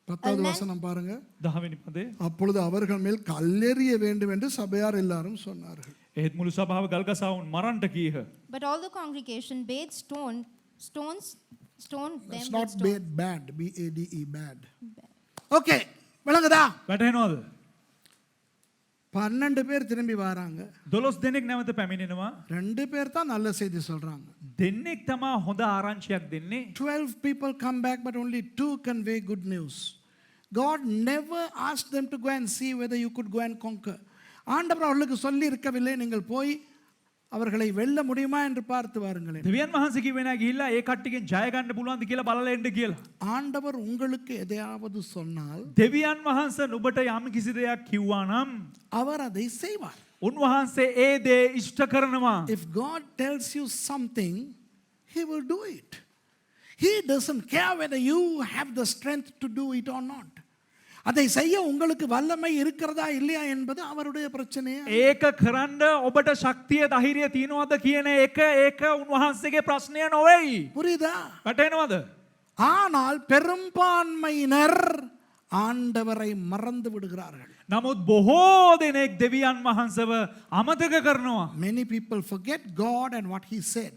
Speaker 1: 10வது வசனம் பாருங்க.
Speaker 2: 10 වෙනි පදේ.
Speaker 1: அப்பொழுது அவர்கள் மேல் கல்லெறிய வேண்டும் என்று சபையார் எல்லாரும் சொன்னார்கள்.
Speaker 2: ඒත් මුළු සභාව ගල්ගසවුන් මරන්නට කීහ.
Speaker 3: But all the congregation bade stone them.
Speaker 1: It's not bad, B-A-D-E, bad. Okay, விளங்குதா?
Speaker 2: වැටහෙනවද?
Speaker 1: 12 பேர் திரும்பி வராங்க.
Speaker 2: 12 දෙනෙක් නැවත පැමිණෙනවා.
Speaker 1: 2 பேர் தான் நல்ல செய்தி சொல்றாங்க.
Speaker 2: දෙන්නෙක් තමා හොඳ ආරංචියක් දෙන්නේ.
Speaker 1: 12 people come back but only 2 convey good news. God never asked them to go and see whether you could go and conquer. ஆண்டவர் அவர்களுக்கு சொல்லி இருக்கவில்லை நீங்கள் போய் அவர்களை வெல்ல முடியுமா என்று பார்த்து வாருங்களேன்.
Speaker 2: දෙවියන් වහන්සේ කිව්වේ නෑ ගිහිල්ලා ඒ කට්ටියකින් ජය ගන්න පුළුවන්ද කියලා බලලා එන්න කියලා.
Speaker 1: ஆண்டவர் உங்களுக்கு எதையாவது சொன்னால்
Speaker 2: දෙවියන් වහන්සේ නුඹට යම් කිසි දෙයක් කිව්වා නම්
Speaker 1: அவர் அதை செய்வார்.
Speaker 2: උන්වහන්සේ ඒ දේ ඉෂ්ට කරනවා.
Speaker 1: If God tells you something, he will do it. He doesn't care whether you have the strength to do it or not. அதை செய்ய உங்களுக்கு வல்லமை இருக்கிறதா இல்லையா என்பது அவருடைய பிரச்சனை.
Speaker 2: ඒක කරන්න ඔබට ශක්තිය ධෛර්යය තියනවද කියන ඒක උන්වහන්සේගේ ප්‍රශ්නය නොවේයි.
Speaker 1: புரியுதா?
Speaker 2: වැටෙනවද?
Speaker 1: ஆனால் பெரும்பான்மையினர் ஆண்டவரை மறந்து விடுகிறார்கள்.
Speaker 2: නමුත් බොහෝ දෙනෙක් දෙවියන් වහන්සේව අමතක කරනවා.
Speaker 1: Many people forget God and what he said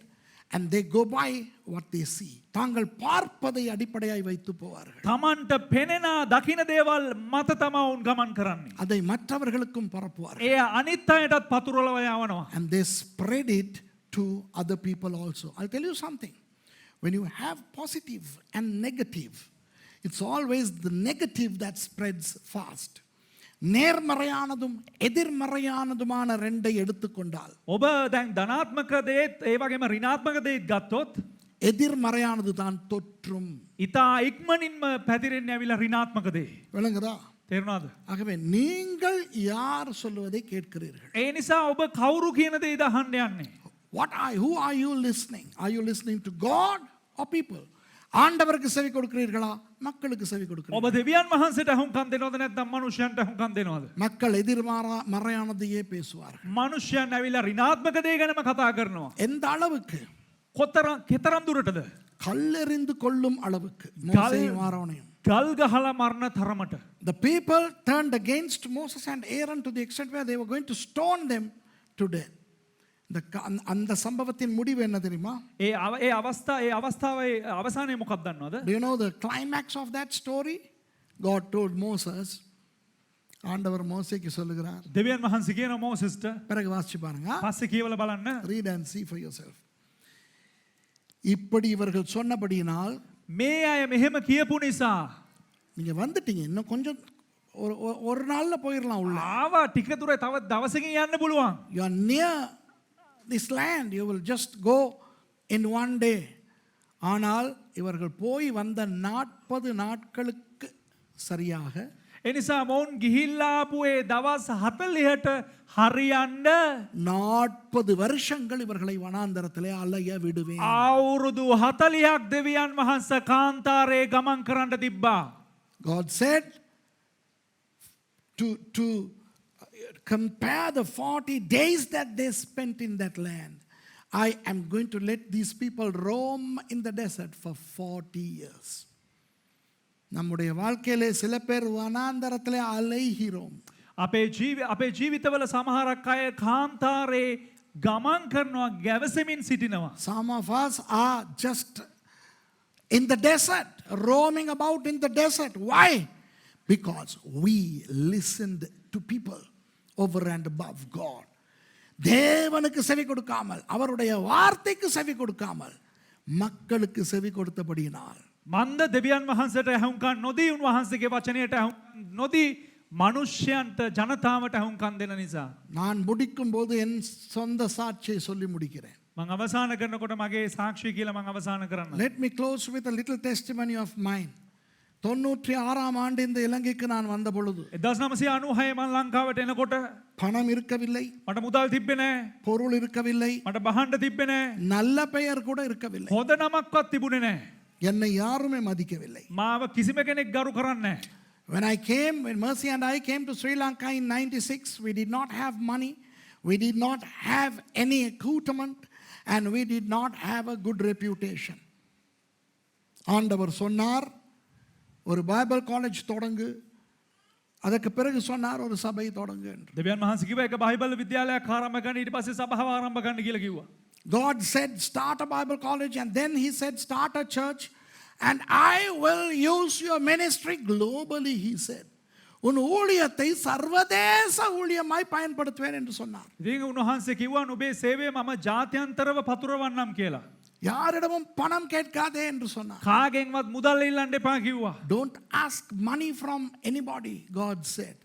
Speaker 1: and they go by what they see. தாங்கள் பார்ப்பதை அடிப்படையாய் வைத்து போவார்கள்.
Speaker 2: තමන්ට පෙනෙන දකින දේවල් මත තමයි උන් ගමන් කරන්නේ.
Speaker 1: அதை மற்றவர்களுக்கும் பரப்புவார்கள்.
Speaker 2: ඒ අනිත් අයටත් පතුරවලා යවනවා.
Speaker 1: And they spread it to other people also. I'll tell you something. When you have positive and negative, it's always the negative that spreads fast. நேர்மறையானதும் எதிர்மறையானதுமான ரெண்டை எடுத்துக்கொண்டால்
Speaker 2: ඔබ දැන් ධනාත්මක දේත් ඒ වගේම ඍණාත්මක දේත් ගත්තොත්
Speaker 1: எதிர்மறையானது தான் தொற்றும்.
Speaker 2: ඊට ඉක්මනින්ම පැතිරෙන්නේ ඇවිල්ලා ඍණාත්මක දේ.
Speaker 1: விளங்குதா?
Speaker 2: තේරුණාද?
Speaker 1: ஆகவே நீங்கள் யார் சொல்வதை கேட்கிறீர்கள்?
Speaker 2: ඒ නිසා ඔබ කවුරු කියන දේ දහන්න යන්නේ.
Speaker 1: Who are you listening? Are you listening to God or people? ஆண்டவருக்கு செவி கொடுக்கிறீர்களா மக்களுக்கு செவி
Speaker 2: ඔබ
Speaker 1: கொடுக்கிறீர்களா?
Speaker 2: දෙවියන් වහන්සේට අහුම්කම් දෙනවද නැත්නම් මනුෂ්‍යයන්ට අහුම්කම් දෙනවද?
Speaker 1: மக்கள் எதிர்மறையானதையே பேசுவார்கள்.
Speaker 2: මනුෂ්‍යයන් ඇවිල්ලා ඍණාත්මක දේ ගැනම කතා කරනවා.
Speaker 1: எந்த அளவுக்கு?
Speaker 2: කෙතරම් දුරටද?
Speaker 1: கல்லெறிந்து கொள்ளும் அளவுக்கு மோசேயும் ஆரோனையும்.
Speaker 2: ගල් ගහලා මරණ තරමට.
Speaker 1: The people turned against Moses and Aaron to the extent where they were going to stone them to death. அந்த சம்பவத்தின் முடிவு என்ன தெரியுமா?
Speaker 2: ඒ අවස්ථාවේ අවසානයේ මොකක්ද දන්නවද?
Speaker 1: Do you know the climax of that story? God told Moses, ஆண்டவர் மோசேக்கு சொல்லுகிறார்.
Speaker 2: දෙවියන් වහන්සේ කියන මෝසෙස්ට
Speaker 1: பிறகு வாசிச்சு பாருங்க.
Speaker 2: පස්සේ කියවලා බලන්න.
Speaker 1: Read and see for yourself. இப்படி இவர்கள் சொன்னபடியினால்
Speaker 2: මේ අය මෙහෙම කියපු නිසා
Speaker 1: நீங்க வந்துட்டீங்க. இன்னும் கொஞ்சம் ஒரு நாள்ல போயிரலாம் உள்ள.
Speaker 2: ආවා ටික දුර තව දවසකින් යන්න පුළුවන්.
Speaker 1: You are near this land, you will just go in one day. ஆனால் இவர்கள் போய் வந்த 40 நாட்களுக்கு சரியாக
Speaker 2: ඒ නිසා මොවුන් ගිහිල්ලා ආපු ඒ දවස් 40ට හරියන්න
Speaker 1: 40 வருஷங்கள் இவர்களை வனாந்தரத்திலே அலைய விடுவேன்.
Speaker 2: අවුරුදු 40ක් දෙවියන් වහන්සේ කාන්තාරේ ගමන් කරන්න තිබ්බා.
Speaker 1: God said to compare the 40 days that they spent in that land. I am going to let these people roam in the desert for 40 years. நம்முடைய வாழ்க்கையிலே சில பேர் வனாந்தரத்திலே அலைகிறோம்.
Speaker 2: අපේ ජීවිතවල සමහරක් අය කාන්තාරේ ගමන් කරනවා ගැවසෙමින් සිටිනවා.
Speaker 1: Some of us are just in the desert, roaming about in the desert. Why? Because we listened to people over and above God. தேவனுக்கு செவி கொடுக்காமல் அவருடைய வார்த்தைக்கு செவி கொடுக்காமல் மக்களுக்கு செவி கொடுத்தபடியினால்
Speaker 2: මන්ද දෙවියන් වහන්සේට ඇහුම්කන් නොදී උන්වහන්සේගේ වචනයට ඇහුම්කන් නොදී මනුෂ්‍යයන්ට ජනතාවට ඇහුම්කන් දෙන නිසා
Speaker 1: நான் முடிக்கும் போது என் சொந்த சாட்சியை சொல்லி முடிக்கிறேன்.
Speaker 2: මම අවසාන කරනකොට මගේ සාක්ෂිය කියලා මම අවසාන කරන්න.
Speaker 1: Let me close with a little testimony of mine. 96ஆம் ஆண்டு இந்த இலங்கைக்கு நான் வந்த பொழுது
Speaker 2: 1996 මම ලංකාවට එනකොට
Speaker 1: பணம் இருக்கவில்லை,
Speaker 2: මට මුදල් තිබ්බේ නැහැ,
Speaker 1: பொருள் இருக்கவில்லை,
Speaker 2: මට බහන්න තිබ්බේ නැහැ,
Speaker 1: நல்ல பெயர் கூட இருக்கவில்லை.
Speaker 2: හොඳ නමක්වත් තිබුණේ නැහැ.
Speaker 1: என்னை யாருமே மதிக்கவில்லை.
Speaker 2: මාව කිසිම කෙනෙක් ගරු කරන්නේ නැහැ.
Speaker 1: When Mercy and I came to Sri Lanka in 96, we did not have money, we did not have any accoutrement, and we did not have a good reputation. ஆண்டவர் சொன்னார், ஒரு பைபிள் காலேஜ் தொடங்கு, அதற்கு பிறகு சொன்னார் ஒரு சபை தொடங்கு என்று.
Speaker 2: දෙවියන් වහන්සේ කිව්වා එක බයිබල් විද්‍යාලයක් ආරම්භ කරන්න ඊට පස්සේ සභාව ආරම්භ කරන්න කියලා කිව්වා.
Speaker 1: God said start a Bible college, and then he said start a church, and I will use your ministry globally, he said. உன் ஊழியத்தை சர்வதேச ஊழியமாய் பயன்படுத்துவேன் என்று சொன்னார்.
Speaker 2: ඉතින් උන්වහන්සේ කිව්වා නුඹේ සේවය මම ජාත්‍යන්තරව පතුරවන්නම් කියලා.
Speaker 1: யாரிடமும் பணம் கேட்காதே என்று சொன்னார்.
Speaker 2: කාගෙන්වත් මුදල් ඉල්ලන්න එපා කිව්වා.
Speaker 1: Don't ask money from anybody, God said.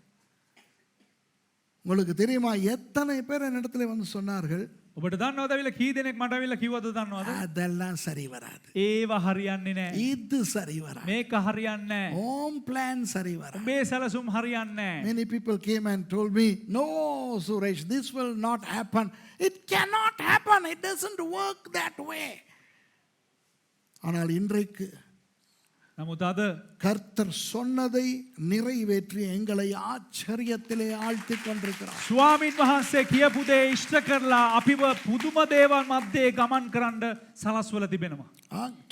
Speaker 1: உங்களுக்கு தெரியுமா எத்தனை பேர் என்னிடத்துல வந்து சொன்னார்கள்,
Speaker 2: ඔබට දන්නවද අවිල කී දෙනෙක් මට අවිල කිව්වද දන්නවද?
Speaker 1: அதெல்லாம் சரி வராது,
Speaker 2: ඒව හරියන්නේ නැහැ.
Speaker 1: இது சரி வராது,
Speaker 2: මේක හරියන්නේ නැහැ.
Speaker 1: home plan சரி வராது.
Speaker 2: උඹේ සැලසුම් හරියන්නේ නැහැ.
Speaker 1: Many people came and told me, no Suresh, this will not happen. It cannot happen. It doesn't work that way. ஆனால் இன்றைக்கு
Speaker 2: නමුත් අද
Speaker 1: கர்த்தர் சொன்னதை நிறைவேற்றி எங்களை ஆச்சரியத்திலே ஆழ்த்திக் கொண்டிருக்கிறார்.
Speaker 2: ස්වාමීන් වහන්සේ කියපු දේ ඉෂ්ට කරලා අපිව පුදුම දේවල් මැද්දේ ගමන් කරන්න සලස්වල තිබෙනවා.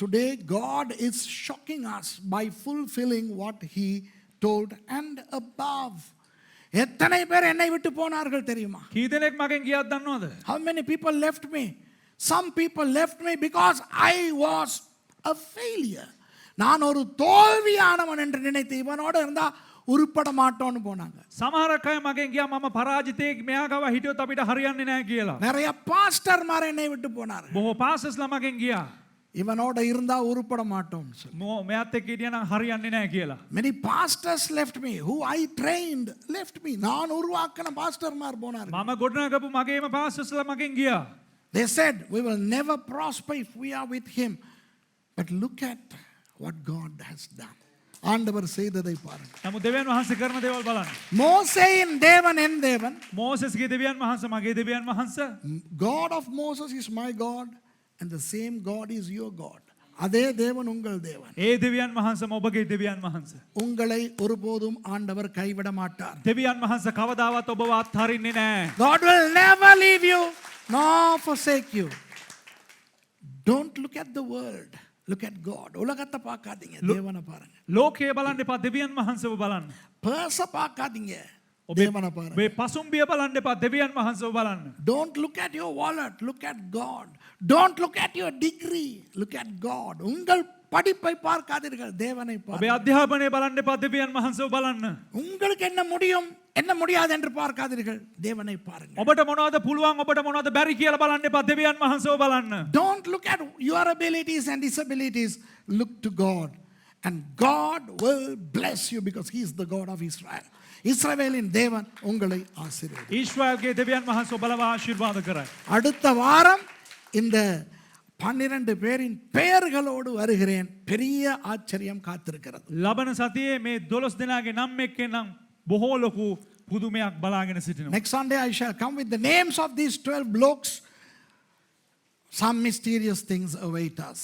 Speaker 1: Today God is shocking us by fulfilling what he told and above. எத்தனை பேர் என்னை விட்டு போனார்கள் தெரியுமா?
Speaker 2: කී දෙනෙක් මගෙන් ගියත් දන්නවද?
Speaker 1: How many people left me? Some people left me because I was a failure. நான் ஒரு தோல்வியானவன் என்று நினைத்து இவனோட இருந்தா உருப்பட மாட்டோம்னு போனாங்க.
Speaker 2: සමහරක් අය මගෙන් ගියා මම පරාජිතයෙක් මෙයා ගාව හිටියොත් අපිට හරියන්නේ නැහැ කියලා.
Speaker 1: நிறைய பாஸ்டர்மார் என்னை விட்டு போனார்கள்.
Speaker 2: බොහෝ පාසස්ලා මගෙන් ගියා.
Speaker 1: இவனோட இருந்தா உருப்பட மாட்டோம்.
Speaker 2: මෙයාත් එක්ක හිටියා නම් හරියන්නේ නැහැ කියලා.
Speaker 1: Many pastors left me who I trained left me. நான் உருவாக்கின பாஸ்டர்மார் போனார்கள்.
Speaker 2: මම ගොඩනගපු මගේම පාසස්ලා මගෙන් ගියා.
Speaker 1: They said we will never prosper if we are with him. But look at what God has done. ஆண்டவர் செய்ததை பாருங்கள்.
Speaker 2: නමුත් දෙවියන් වහන්සේ කරන දේවල් බලන්න.
Speaker 1: மோசேயின் தேவன் என் தேவன்.
Speaker 2: මෝසස්ගේ දෙවියන් වහන්සේ මගේ දෙවියන් වහන්සේ.
Speaker 1: God of Moses is my God and the same God is your God. அதே தேவன் உங்கள் தேவன்.
Speaker 2: ඒ දෙවියන් වහන්සේම ඔබගේ දෙවියන් වහන්සේ.
Speaker 1: உங்களை ஒருபோதும் ஆண்டவர் கைவிட மாட்டார்.
Speaker 2: දෙවියන් වහන්සේ කවදාවත් ඔබව අත්හරින්නේ නැහැ.
Speaker 1: God will never leave you nor forsake you. Don't look at the world. Look at God. உலகத்தை பார்க்காதீங்க, தேவனை பாருங்க.
Speaker 2: ලෝකයේ බලන්න එපා, දෙවියන් වහන්සේව බලන්න.
Speaker 1: பர்ஸ பார்க்காதீங்க, தேவனை பாருங்க.
Speaker 2: ඔබේ පසුම්බිය බලන්න එපා, දෙවියන් වහන්සේව බලන්න.
Speaker 1: Don't look at your wallet, look at God. Don't look at your degree, look at God. உங்கள் படிப்பை பார்க்காதீர்கள், தேவனை
Speaker 2: ඔබේ
Speaker 1: பாருங்கள்.
Speaker 2: අධ්‍යාපනය බලන්න එපා, දෙවියන් වහන්සේව බලන්න.
Speaker 1: உங்களுக்கு என்ன முடியும் என்ன முடியாது என்று பார்க்காதீர்கள், தேவனை பாருங்கள்.
Speaker 2: ඔබට මොනවද පුළුවන්, ඔබට මොනවද බැරි කියලා බලන්න එපා, දෙවියන් වහන්සේව බලන්න.
Speaker 1: Don't look at your abilities and disabilities, look to God. And God will bless you because he is the God of Israel. இஸ்ரவேலின் தேவன் உங்களை ஆசீர்வதிப்பார்.
Speaker 2: ඊශ්‍රායල්ගේ දෙවියන් වහන්සේ බලව ආශිර්වාද කරයි.
Speaker 1: அடுத்த வாரம் இந்த 12 பேரின் பெயர்களோடு வருகிறேன். பெரிய ஆச்சரியம் காத்திருக்கிறது.
Speaker 2: ලබන සතියේ මේ 12 දෙනාගේ නම් එක්කෙන් නම් බොහෝ ලොකු පුදුමයක් බලාගෙන සිටිනවා.
Speaker 1: Next Sunday I shall come with the names of these 12 blocks. Some mysterious things await us.